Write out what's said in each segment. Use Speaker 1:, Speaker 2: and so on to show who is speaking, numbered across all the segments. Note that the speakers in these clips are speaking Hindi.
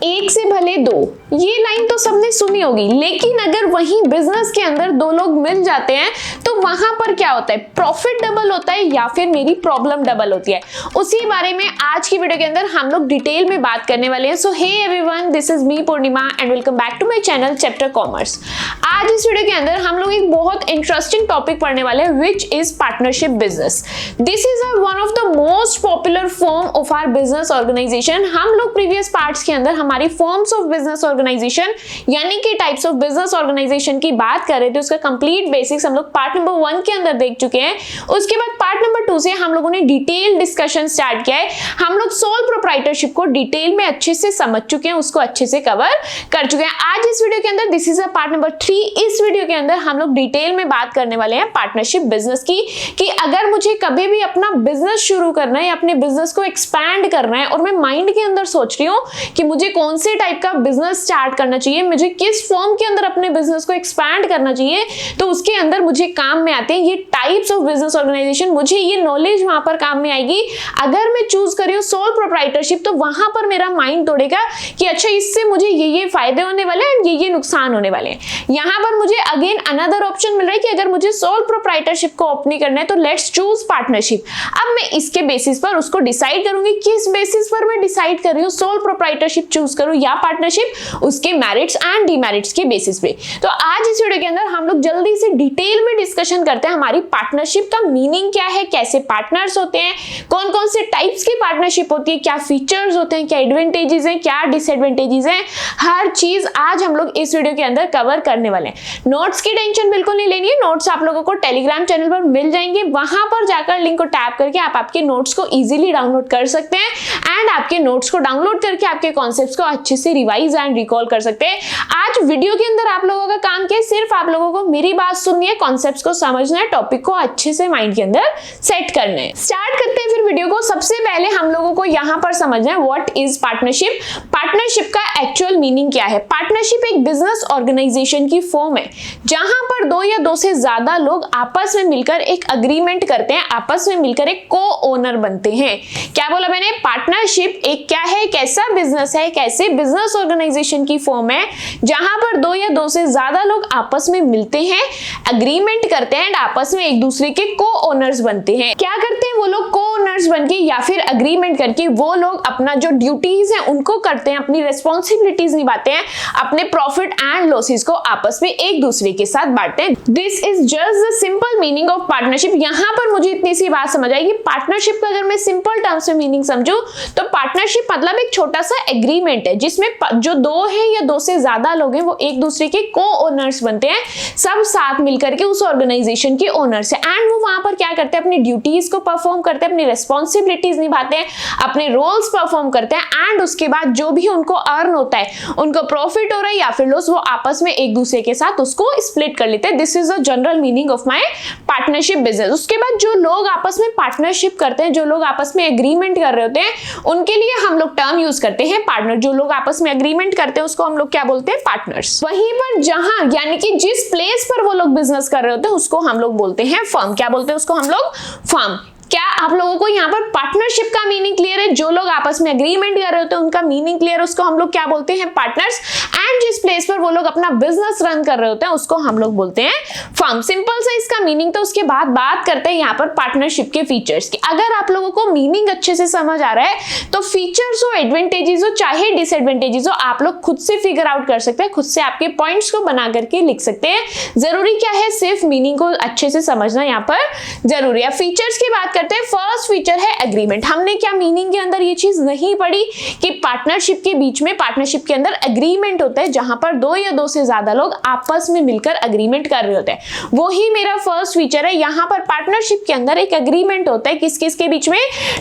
Speaker 1: एक से भले दो, ये लाइन तो सबने सुनी होगी, लेकिन अगर वही बिजनेस के अंदर दो लोग मिल जाते हैं तो वहां पर क्या होता है, प्रॉफिट डबल होता है या फिर मेरी प्रॉब्लम डबल होती है। उसी बारे में आज की वीडियो के अंदर हम लोग डिटेल में बात करने वाले हैं। So hey everyone, this is me Purnima and welcome back to my channel chapter commerce. आज इस वीडियो के अंदर हम लोग एक बहुत इंटरेस्टिंग टॉपिक पढ़ने वाले हैं, which is partnership business. This is one of the most popular form of our business organization. हम लोग प्रीवियस पार्ट्स के अंदर हमारी फॉर्म्स ऑफ बिजनेस ऑर्गेनाइजेशन यानी कि टाइप्स ऑफ बिजनेस ऑर्गेनाइजेशन की बात कर रहे थे। उसका कंप्लीट बेसिक्स हम लोग पार्ट नंबर 1 के अंदर देख चुके हैं। उसके बाद पार्ट नंबर 2 से हम लोगों ने डिटेल डिस्कशन स्टार्ट किया है। हम लोग सोल प्रोप्राइटरशिप को डिटेल में अच्छे से समझ चुके हैं, उसको अच्छे से कवर कर चुके हैं। आज इस वीडियो के अंदर this is a part number 3। इस वीडियो के अंदर हम लोग डिटेल में बात करने वाले हैं पार्टनरशिप बिजनेस की, कि अगर मुझे कभी भी अपना बिजनेस शुरू करना है, अपने बिजनेस को एक्सपैंड करना है और मैं माइंड के अंदर सोच रही हूँ कि मुझे कौन से टाइप का बिजनेस स्टार्ट करना चाहिए, मुझे किस फॉर्म के अंदर अपने बिजनेस को एक्सपैंड करना चाहिए, तो उसके अंदर मुझे काम में आते हैं ये टाइप्स ऑफ बिजनेस ऑर्गेनाइजेशन। मुझे ये नॉलेज वहां पर काम में आएगी। अगर मैं चूज करी हूँ सोल प्रोप्राइटरशिप तो वहां पर मेरा माइंड तोड़ेगा कि अच्छा इससे मुझे ये फायदे होने वाले हैं, ये नुकसान होने वाले हैं। यहां पर मुझे अगेन अनदर ऑप्शन मिल रहा है कि अगर मुझे सोल प्रोप्राइटरशिप को ओपन करना है तो लेट्स चूज पार्टनरशिप। अब मैं इसके बेसिस पर उसको डिसाइड करूंगी, किस बेसिस पर मैं डिसाइड कर रही हूँ सोल प्रोप्राइटरशिप चूज करूं या पार्टनरशिप, उसके मेरिट्स एंड डिमेरिट्स के बेसिस पे। तो आज इस वीडियो के अंदर हम लोग जल्दी से डिटेल में डिस्कशन करते हैं हमारी पार्टनरशिप का मीनिंग क्या है, कैसे पार्टनर्स होते हैं, कौन कौन से टाइप्स की पार्टनरशिप होती है, क्या फीचर्स होते हैं, क्या एडवांटेजेस हैं, क्या डिसएडवांटेजेस हैं, हर चीज आज हम लोग इस वीडियो के अंदर कवर करने वाले हैं। नोट्स की टेंशन बिल्कुल नहीं लेनी है, नोट्स आप लोगों को टेलीग्राम चैनल पर मिल जाएंगे। वहां पर जाकर लिंक को टैप करके आप आपके नोट्स को इजीली डाउनलोड कर सकते हैं एंड आपके नोट्स को डाउनलोड करके आपके कॉन्सेप्ट्स को अच्छे से रिवाइज एंड रिकॉल कर सकते हैं। आज वीडियो के अंदर आप लोगों का काम क्या है, सिर्फ आप लोगों को मेरी बात सुननी है, कॉन्सेप्ट्स को समझना है, टॉपिक को अच्छे से माइंड के अंदर सेट करना है। स्टार्ट करते हैं फिर वीडियो को। सबसे पहले हम लोगों को यहां पर समझना है व्हाट इज पार्टनरशिप। पार्टनरशिप का एक्चुअल मीनिंग क्या है। पार्टनरशिप एक बिजनेस ऑर्गेनाइजेशन की फॉर्म है जहां पर दो या दो से ज्यादा लोग आपस में मिलकर एक अग्रीमेंट करते हैं, आपस में मिलकर एक को ओनर बनते हैं। क्या बोला मैंने, पार्टनरशिप एक क्या है, एक ऐसा बिजनेस है, एक ऐसे बिजनेस ऑर्गेनाइजेशन की फॉर्म है जहां पर दो या दो से ज्यादा लोग आपस में मिलते हैं, अग्रीमेंट करते हैं एंड आपस में एक दूसरे के को ओनर्स बनते हैं। क्या करते हैं वो लोग, को ओनर्स बनके या फिर अग्रीमेंट करके वो लोग अपना जो ड्यूटीज है उनको करते हैं, अपनी रिस्पॉन्सिबिलिटीज निभाते हैं, अपने प्रॉफिट एंड लॉसेस को आपस में एक दूसरे के साथ बांटते हैं। This is just the simple meaning of partnership. यहां पर मुझे इतनी सी बात समझ आई कि पार्टनरशिप का अगर मैं सिंपल टर्म्स में मीनिंग समझूं तो पार्टनरशिप मतलब एक छोटा सा एग्रीमेंट है जिसमें जो दो है या दो से ज्यादा लोग हैं वो एक दूसरे के को ओनर्स बनते हैं, सब साथ मिलकर के उस ऑर्गेनाइजेशन के ओनर्स है एंड वो वहां पर क्या करते हैं, अपनी ड्यूटीज को परफॉर्म करते हैं, अपनी रिस्पॉन्सिबिलिटीज निभाते हैं, अपने रोल्स परफॉर्म करते हैं एंड उसके बाद जो भी उनको अर्न होता है, उनको प्रॉफिट हो रहा है या फिर लॉस, वो आपस में एक दूसरे के साथ उसको स्प्लिट कर लेते हैं। This is the general meaning of my partnership business. उसके बाद जो लोग आपस में पार्टनरशिप करते हैं, जो लोग आपस में एग्रीमेंट कर रहे होते हैं, उनके लिए हम लोग टर्म यूज करते हैं पार्टनर। जो लोग आपस में एग्रीमेंट करते हैं उसको हम लोग क्या बोलते हैं, पार्टनर्स। वहीं पर जहां यानी कि जिस प्लेस पर वो लोग बिजनेस कर रहे होते हैं उसको हम लोग बोलते हैं फर्म। क्या बोलते हैं उसको हम लोग, फर्म। क्या आप लोगों को यहाँ पर पार्टनरशिप का मीनिंग क्लियर है? जो लोग आपस में एग्रीमेंट कर रहे होते हैं उनका मीनिंग क्लियर है, उसको हम लोग क्या बोलते हैं, पार्टनर्स। एंड जिस प्लेस पर वो लोग अपना बिजनेस रन कर रहे होते हैं उसको हम लोग बोलते हैं फर्म। सिंपल सा इसका मीनिंग। तो उसके बाद बात करते हैं यहाँ पर पार्टनरशिप के फीचर्स की। अगर आप लोगों को मीनिंग अच्छे से समझ आ रहा है तो फीचर्स हो, एडवांटेजेस हो, चाहे डिसएडवांटेजेस हो, आप लोग खुद से फिगर आउट कर सकते हैं, खुद से आपके पॉइंट्स को बना करके लिख सकते हैं। जरूरी क्या है, सिर्फ मीनिंग को अच्छे से समझना यहाँ पर जरूरी है। फीचर्स की बात करते हैं। फर्स्ट फीचर है एग्रीमेंट। हमने क्या मीनिंग के अंदर ये चीज नहीं पढ़ी कि पार्टनरशिप के बीच में, पार्टनरशिप के अंदर एग्रीमेंट होता है जहां पर दो या दो से ज्यादा लोग आपस में मिलकर एग्रीमेंट कर रहे होते हैं। वो ही मेरा फर्स्ट फीचर है। यहां पर पार्टनरशिप के अंदर एक एग्रीमेंट होता है, किस किस के बीच में,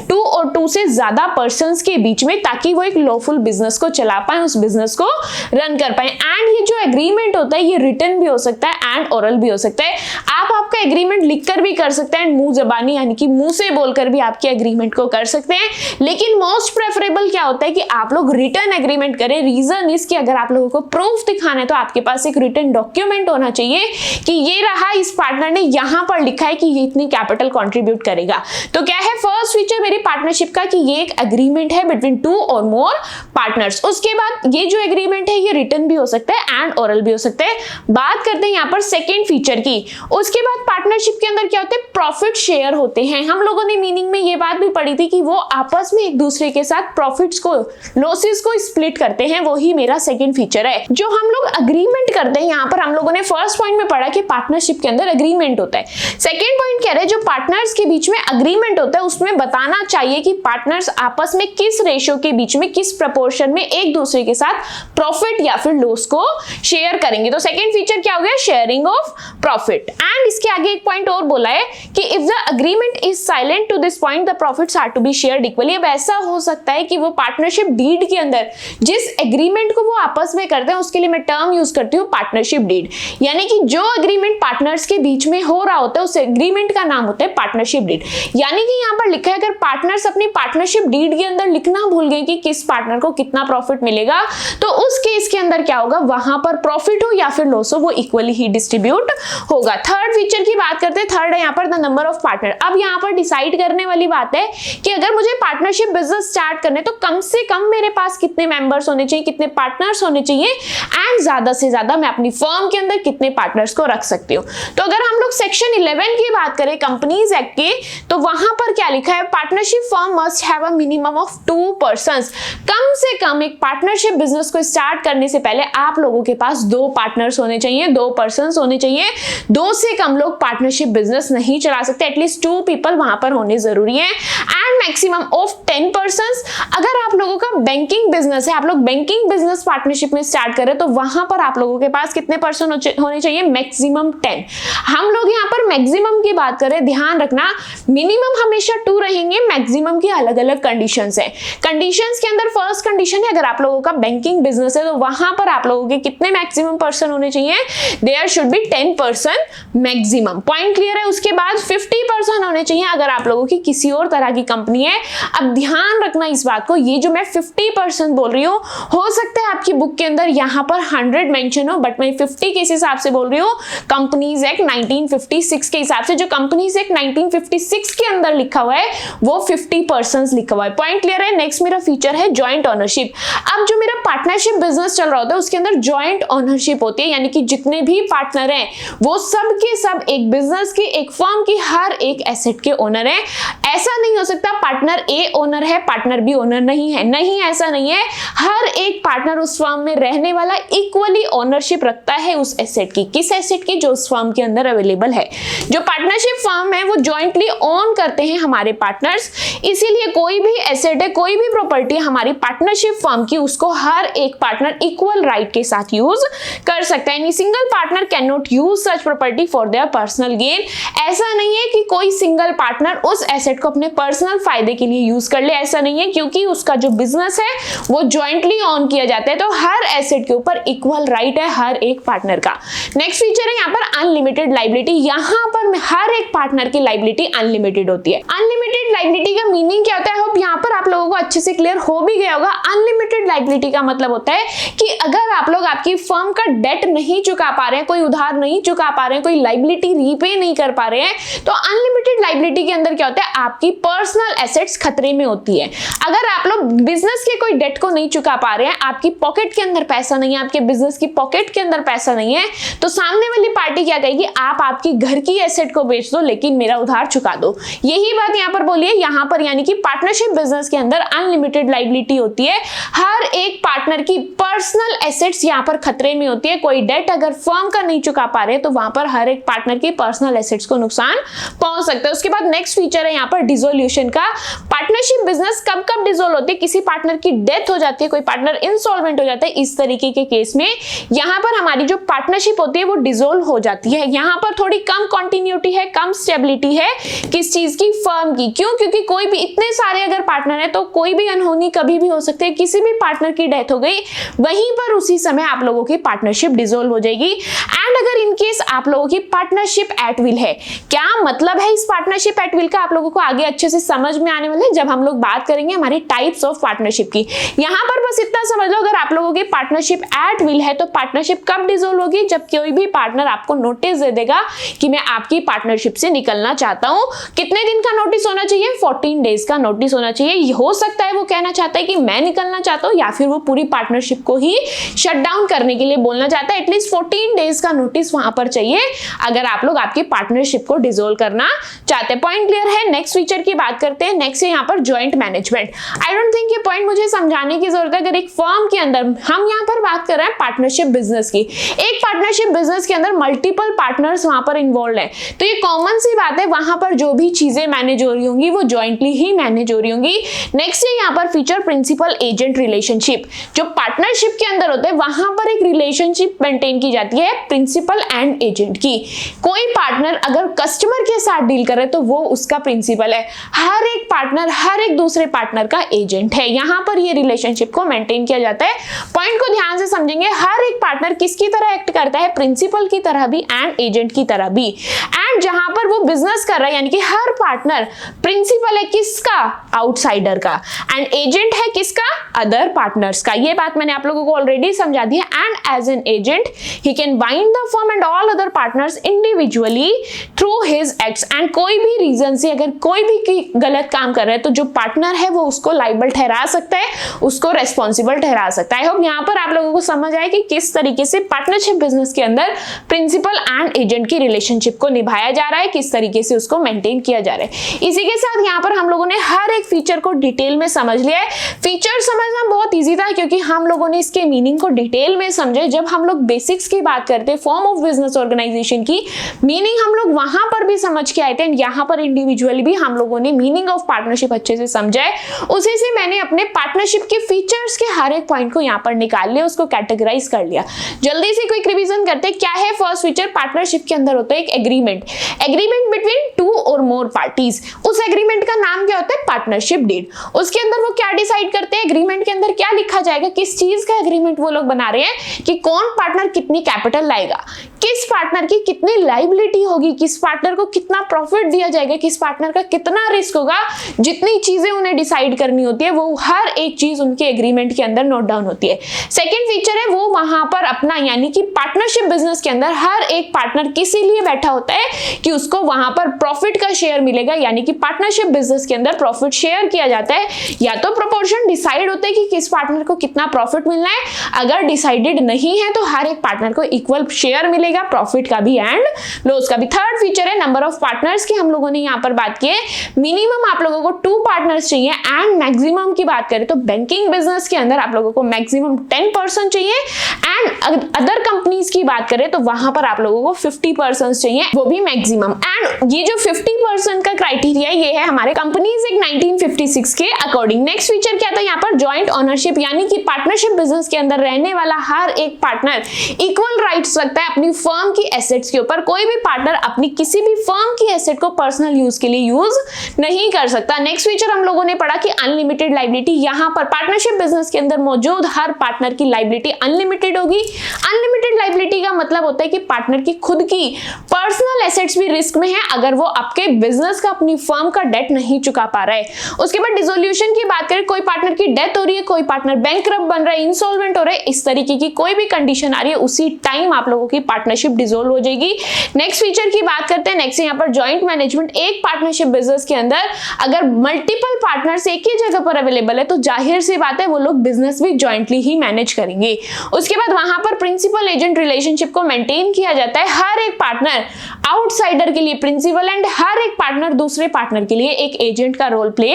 Speaker 1: 2 और 2 से ज्यादा पर्संस के बीच में, ताकि वो एक लॉफुल बिजनेस को चला पाए, उस बिजनेस को रन कर पाए। एंड ये जो एग्रीमेंट होता है ये रिटन भी हो सकता है एंड ओरल भी हो सकता है। आप आपका एग्रीमेंट लिखकर भी कर सकते हैं, मुंह जबानी यानी कि मुंह से बोलकर भी आपके एग्रीमेंट को कर सकते हैं, लेकिन मोस्ट प्रेफरेबल क्या होता है कि आप लोग रिटर्न एग्रीमेंट करें। रीजन इज कि अगर आप लोगों को प्रूफ दिखाना है तो आपके पास एक रिटर्न डॉक्यूमेंट होना चाहिए कि ये रहा, इस पार्टनर ने यहां पर लिखा है कि ये इतनी कैपिटल कंट्रीब्यूट करेगा। तो क्या है फर्स्ट फीचर मेरी पार्टनरशिप का कि ये एक एग्रीमेंट है बिटवीन 2 और मोर पार्टनर्स। उसके बाद ये जो एग्रीमेंट है ये रिटन भी हो सकता है एंड ओरल भी हो सकता है। बात करते हैं यहाँ पर सेकेंड फीचर की। उसके बाद पार्टनरशिप के अंदर क्या होता है, प्रॉफिट शेयर होते हैं। हम लोगों ने मीनिंग में ये बात भी पढ़ी थी कि वो आपस में एक दूसरे के साथ प्रॉफिट्स को, लॉसेस को स्प्लिट करते हैं, वही मेरा सेकेंड फीचर है। जो हम लोग अग्रीमेंट करते हैं, यहाँ पर हम लोगों ने फर्स्ट पॉइंट में पढ़ा कि पार्टनरशिप के अंदर अग्रीमेंट होता है। सेकेंड पॉइंट कह रहे हैं जो पार्टनर्स के बीच में अग्रीमेंट होता है उसमें बताना चाहिए कि पार्टनर्स आपस में किस रेशियो के बीच में, किस प्रपोर्शन में एक दूसरे के साथ प्रॉफिट या फिर लॉस को शेयर करेंगे। तो सेकंड फीचर क्या हो गया, शेयरिंग ऑफ प्रॉफिट। एंड इसके आगे एक पॉइंट और बोला है कि if the agreement is silent to this point the profits are to be shared equally. अब ऐसा हो सकता है कि वो पार्टनरशिप डीड के अंदर जिस एग्रीमेंट को वो आपस में करते हैं, उसके लिए मैं टर्म यूज करती हूँ पार्टनरशिप डीड, यानी कि जो एग्रीमेंट पार्टनर्स के बीच में हो रहा होता है उस एग्रीमेंट का नाम होता है पार्टनरशिप डीड। यानी कि यहाँ पर लिखा है अगर पार्टनर्स अपनी पार्टनरशिप डीड के अंदर लिखना भूल गए कि किस पार्टनर को कितना प्रॉफिट मिलेगा, तो उस केस के अंदर क्या होगा, वहां पर प्रॉफिट हो या फिर लॉस हो वो इक्वली ही डिस्ट्रीब्यूट होगा। थर्ड फीचर की बात करते हैं, थर्ड है यहाँ पर द नंबर ऑफ पार्टनर। अब यहाँ पर डिसाइड करने वाली बात है कि अगर मुझे पार्टनरशिप बिजनेस स्टार्ट करने तो कम से कम मेरे पास कितने मेंबर्स होने चाहिए, कितने पार्टनर्स होने चाहिए, एंड ज्यादा से ज्यादा मैं अपनी फर्म के अंदर कितने पार्टनर्स को रख सकती हूँ। तो अगर हम लोग सेक्शन 11 की बात करें कंपनीज एक्ट की, तो वहां पर क्या लिखा है, partnership firm must have a minimum of 2 persons. कम से कम एक पार्टनरशिप बिजनेस को स्टार्ट करने से पहले आप लोगों के पास 2 पार्टनर्स होने चाहिए, 2 पर्संस होने चाहिए। 2 से कम लोग पार्टनरशिप बिजनेस नहीं चला सकते, एटलीस्ट 2 पीपल वहां पर होने जरूरी है। And maximum of 10 persons. अगर आप लोगों का बैंकिंग बिजनेस है, आप लोग बैंकिंग बिजनेस पार्टनरशिप में स्टार्ट करें, तो वहां पर आप लोगों के पास कितने पर्सन होने चाहिए, मैक्सिमम 10। हम लोग यहाँ पर मैक्सिमम की बात करें, ध्यान रखना मिनिमम हमेशा 2 रहेंगे, मैक्सिमम की अलग अलग कंडीशंस है। कंडीशंस के अंदर फर्स्ट कंडीशन है अगर आप लोगों का बैंकिंग बिजनेस है तो वहां पर आप लोगों के कितने मैक्सिमम पर्सन होने चाहिए, there should be 10 person maximum. Point clear है। उसके बाद 50 पर्सन होने चाहिए अगर आप लोगों की किसी और तरह की कंपनी है। अब ध्यान रखना इस बात को, ये जो मैं 50% बोल रही हूँ, हो सकता है आपकी बुक के अंदर यहाँ पर 100 मेंशन हो, बट मैं 50 के हिसाब से बोल रही हूँ। कंपनीज एक्ट 1956 के हिसाब से, जो कंपनीज एक्ट 1956 के अंदर लिखा हुआ है वो 50% लिखा हुआ है। पॉइंट क्लियर है। नेक्स्ट मेरा फीचर है जॉइंट ओनरशिप। अब जो मेरा पार्टनरशिप बिजनेस चल रहा होता है उसके अंदर जॉइंट ओनरशिप होती है, यानी कि जितने भी पार्टनर हैं वो सब के सब एक बिजनेस की, एक फर्म की हर एक एसेट के ओनर है। ऐसा नहीं हो सकता पार्टनर ए ओनर है पार्टनर बी ओनर नहीं है, नहीं ऐसा नहीं है। हर एक पार्टनर उस फर्म में रहने वाला इक्वली ओनरशिप रखता है उस एसेट की। किस एसेट की, जो उस फर्म के अंदर अवेलेबल है। जो पार्टनरशिप फर्म है वो जॉइंटली ओन करते हैं हमारे पार्टनर्स, इसीलिए कोई भी एसेट है, कोई भी प्रॉपर्टी हमारी पार्टनरशिप फर्म की, उसको हर एक पार्टनर इक्वल राइट के साथ यूज कर सकता है। Any single partner can not use such property for their personal gain. ऐसा नहीं है कि कोई सिंगल पार्टनर उस एसेट को अपने पर्सनल फायदे के लिए यूज कर ले, ऐसा नहीं है, क्योंकि उसका जो बिजनेस है वो जॉइंटली ऑन किया जाता है। तो हर एसेट के ऊपर इक्वल राइट है हर एक पार्टनर का। नेक्स्ट फीचर है यहाँ पर अनलिमिटेड लायबिलिटी। यहाँ पर हर एक पार्टनर की लायबिलिटी अनलिमिटेड होती है। अनलिमिटेड लायबिलिटी का मीनिंग क्या होता है, होप यहाँ पर आप लोगों को अच्छे से क्लियर हो भी गया होगा। अनलिमिटेड लायबिलिटी का मतलब होता है कि अगर आप लोग आपकी फर्म का डेट नहीं चुका पा रहे हैं, कोई उधार नहीं चुका पा रहे हैं, कोई लायबिलिटी रीपे नहीं कर पा रहे हैं, तो अनलिमिटेड लायबिलिटी के अंदर क्या होता है, आपकी पर्सनल एसेट्स खतरे में होती है। अगर आप लोग बिजनेस के कोई डेट को नहीं चुका पा रहे हैं, आपकी पॉकेट के अंदर पैसा नहीं है, आपके बिजनेस की पॉकेट के अंदर पैसा नहीं है, तो सामने वाली पार्टी क्या कहेगी, आप आपकी घर की एसेट को बेच दो लेकिन मेरा उधार चुका दो। यही बात यहाँ पर बोलिए, यहाँ पर यानी कि पार्टनरशिप बिजनेस के अंदर अनलिमिटेड लायबिलिटी होती है। हर एक पार्टनर की पर्सनल एसेट्स यहाँ पर खतरे में होती है। कोई डेट अगर फर्म का नहीं चुका पा रहे तो वहां पर हर एक पार्टनर की पर्सनल एसेट्स को नुकसान पहुंच सकता है। उसके बाद नेक्स्ट फीचर है यहाँ पर डिसोल्यूशन का। पार्टनरशिप बिजनेस कब कब डिसोल्व होती है, किसी पार्टनर की डेथ हो जाती है, कोई पार्टनर इंसॉल्वेंट हो जाता है, इस तरीके के केस में यहाँ पर हमारी जो पार्टनरशिप होती है वो डिसोल्व हो जाती है। यहाँ पर थोड़ी कम कंटिन्यूटी है, कम स्टेबिलिटी है किस चीज की, फर्म की। क्यों? क्योंकि कोई भी इतने सारे अगर पार्टनर है तो कोई भी अनहोनी कभी भी हो सकती है, किसी भी पार्टनर की डेथ हो गई वहीं पर उसी समय आप लोगों की पार्टनरशिप डिसॉल्व हो जाएगी। एंड अगर इन केस आप लोगों की पार्टनरशिप एट विल है, क्या मतलब है इस पार्टनरशिप एट विल का आप लोगों को आगे अच्छे से समझ में आने वाला है जब हम लोग बात करेंगे हमारी टाइप्स ऑफ पार्टनरशिप की। यहां पर बस इतना समझ लो, अगर आप लोगों की पार्टनरशिप एट विल है तो पार्टनरशिप कब डिसॉल्व होगी, जब कोई भी पार्टनर आपको नोटिस दे देगा कि मैं आपकी पार्टनरशिप से निकलना चाहता हूं। कितने दिन का नोटिस होना चाहिए? 14 डेज का नोटिस होना चाहिए। हो सकता है वो कहना चाहता है कि मैं निकलना चाहता हूं, या फिर वो पूरी पार्टनरशिप को ही शट डाउन करने के लिए बोलना चाहता है। एटलीस्ट 14 डेज का नोटिस वहां पर चाहिए अगर आप लोग आपकी पार्टनरशिप को डिसॉल्व करना चाहते हैं। पॉइंट क्लियर है? नेक्स्ट फीचर की बात करते हैं। नेक्स्ट है यहाँ पर joint management. I don't think ये पॉइंट मुझे समझाने की जरूरत है। अगर एक फर्म के अंदर हम यहाँ पर बात कर रहे हैं पार्टनरशिप बिजनेस की, एक पार्टनरशिप बिजनेस के अंदर मल्टीपल पार्टनर्स वहां पर इन्वॉल्व है, तो ये कॉमन सी बात है वहां पर जो भी चीजें मैनेज हो रही होंगी वो जॉइंटली ही मैनेज हो रही होंगी। नेक्स्ट है यहाँ पर फीचर प्रिंसिपल एजेंट रिलेशनशिप। जो पार्टनरशिप के अंदर होते हैं वहां पर एक रिलेशनशिप मेंटेन की जाती है प्रिंसिपल एंड एजेंट की। कोई पार्टनर अगर कस्टमर के साथ डील करे तो वो उसका प्रिंसिपल है, हर एक पार्टनर हर एक दूसरे पार्टनर का एजेंट है। यहां पर ये रिलेशनशिप को मेंटेन किया जाता है। पॉइंट को ध्यान से समझेंगे, हर एक पार्टनर किसकी तरह एक्ट करता है, प्रिंसिपल की तरह भी एंड एजेंट की तरह भी। एंड जहां पर वो बिजनेस कर रहा है यानी कि हर पार्टनर प्रिंसिपल है किसका, आउटसाइडर का, एंड एजेंट है किसका, अदर पार्टनर्स का। ये बात मैंने आप लोगों को ऑलरेडी समझा दी है। And as an agent he can bind the firm and all other partners individually through his acts. And कोई भी रीजन से अगर कोई भी गलत काम कर रहा है तो जो पार्टनर है वो उसको लाइबल ठहरा सकता है, उसको रेस्पॉन्सिबल ठहरा सकता है। आई होप यहाँ पर आप लोगों को समझ आए कि किस तरीके से पार्टनरशिप बिजनेस के अंदर प्रिंसिपल एंड एजेंट की रिलेशनशिप को निभाया जा रहा है, किस तरीके से उसको मेंटेन किया जा रहा है। इसी के साथ यहाँ पर हम लोगों ने हर एक फीचर को डिटेल में समझ लिया है। फीचर समझना बहुत ईजी था क्योंकि हम लोगों ने इसके मीनिंग को डिटेल में समझे। जब हम लोग बेसिक्स की बात करते हैं फॉर्म ऑफ बिजनेस ऑर्गेनाइजेशन की मीनिंग हम लोग वहां पर भी समझ के आए थे, यहाँ पर इंडिविजुअली भी हम लोगों ने मीनिंग ऑफ पार्टनरशिप अच्छे से समझा है। उसी से मैंने अपने पार्टनरशिप के फीचर्स के हर एक पॉइंट को यहाँ पर निकाल लिया, उसको कैटेगराइज कर लिया। जल्दी से क्विक रिवीजन करते हैं। क्या है फर्स्ट फीचर? पार्टनरशिप के अंदर होता है एक agreement, agreement between two or more parties. उस एग्रीमेंट का नाम क्या होता है? Partnership deed. उसके अंदर वो क्या डिसाइड करते हैं, एग्रीमेंट के अंदर क्या लिखा जाएगा, किस चीज का एग्रीमेंट वो लोग बना रहे हैं कि कौन पार्टनर कितनी कैपिटल लाएगा, किस पार्टनर की कितनी लायबिलिटी होगी, किस पार्टनर को कितना प्रॉफिट दिया जाएगा, किस पार्टनर का कितना रिस्क होगा। जितनी चीजें उन्हें डिसाइड करनी होती है वो हर एक चीज उनके एग्रीमेंट के अंदर नोट डाउन होती है। सेकंड फीचर है वो वहां पर अपना यानी कि पार्टनरशिप बिजनेस के अंदर हर एक पार्टनर किसी लिए बैठा होता है कि उसको वहां पर प्रॉफिट का शेयर मिलेगा, यानी कि पार्टनरशिप बिजनेस के अंदर प्रॉफिट शेयर किया जाता है। या तो प्रोपोर्शन डिसाइड होता है कि किस पार्टनर को कितना प्रॉफिट मिलना है, अगर डिसाइडेड नहीं है तो हर एक पार्टनर को इक्वल शेयर मिलेगा, प्रॉफिट का भी एंड लॉस का भी। थर्ड फीचर है नंबर ऑफ पार्टनर्स की। हम लोगों ने यहाँ पर बात की है मिनिमम आप लोगों को 2 पार्टनर्स चाहिए एंड मैक्सिमम की बात करें तो बैंकिंग बिजनेस के अंदर आप लोगों को मैक्सिमम 10% चाहिए एंड अदर कंपनीज की बात करें तो वहां पर आप लोगों को 50% चाहिए, वो भी मैक्सिमम। एंड ये जो 50% का क्राइटेरिया ये है हमारे कंपनीज एक्ट 1956 के अकॉर्डिंग। नेक्स्ट फीचर क्या था यहाँ पर? जॉइंट ओनरशिप, यानी कि पार्टनरशिप बिजनेस के अंदर रहने वाला हर एक पार्टनर इक्वल राइट्स रखता है अपनी फर्म की एसेट्स के ऊपर। कोई भी पार्टनर अपनी किसी भी फर्म की एसेट को पर्सनल यूज के लिए यूज नहीं कर सकता। नेक्स्ट फीचर हम लोगों ने पढ़ा कि अनलिमिटेड लायबिलिटी। यहाँ पर पार्टनरशिप बिजनेस के अंदर मौजूद हर पार्टनर की लायबिलिटी अनलिमिटेड होगी। अनलिमिटेड लायबिलिटी का मतलब होता है कि पार्टनर की खुद की पर्सनल एसेट्स भी रिस्क में है अगर वो आपके बिजनेस का अपनी फर्म का डेट नहीं चुका पा रहा है। उसके बाद डिसोल्यूशन की बात करें, कोई पार्टनर की डेथ हो रही है, कोई पार्टनर बैंकरप्ट बन रहा है, इंसॉल्वेंट हो रहा है, इस तरीके की कोई भी कंडीशन आ रही है उसी टाइम आप लोगों की पार्टनरशिप डिसॉल्व हो जाएगी। नेक्स्ट फीचर की बात करते हैं। नेक्स्ट यहाँ पर जॉइंट मैनेजमेंट। एक पार्टनरशिप बिजनेस के अंदर अगर मल्टीपल पार्टनर्स एक ही जगह पर अवेलेबल है तो जाहिर सी बात है वो लोग बिजनेस भी जॉइंटली ही मैनेज करेंगे। उसके बाद वहां पर प्रिंसिपल एजेंट रिलेशनशिप को मेंटेन किया जाता है। हर एक पार्टनर आउटसाइडर के लिए प्रिंसिपल एंड हर एक पार्टनर दूसरे पार्टनर के लिए एक एजेंट का रोल प्ले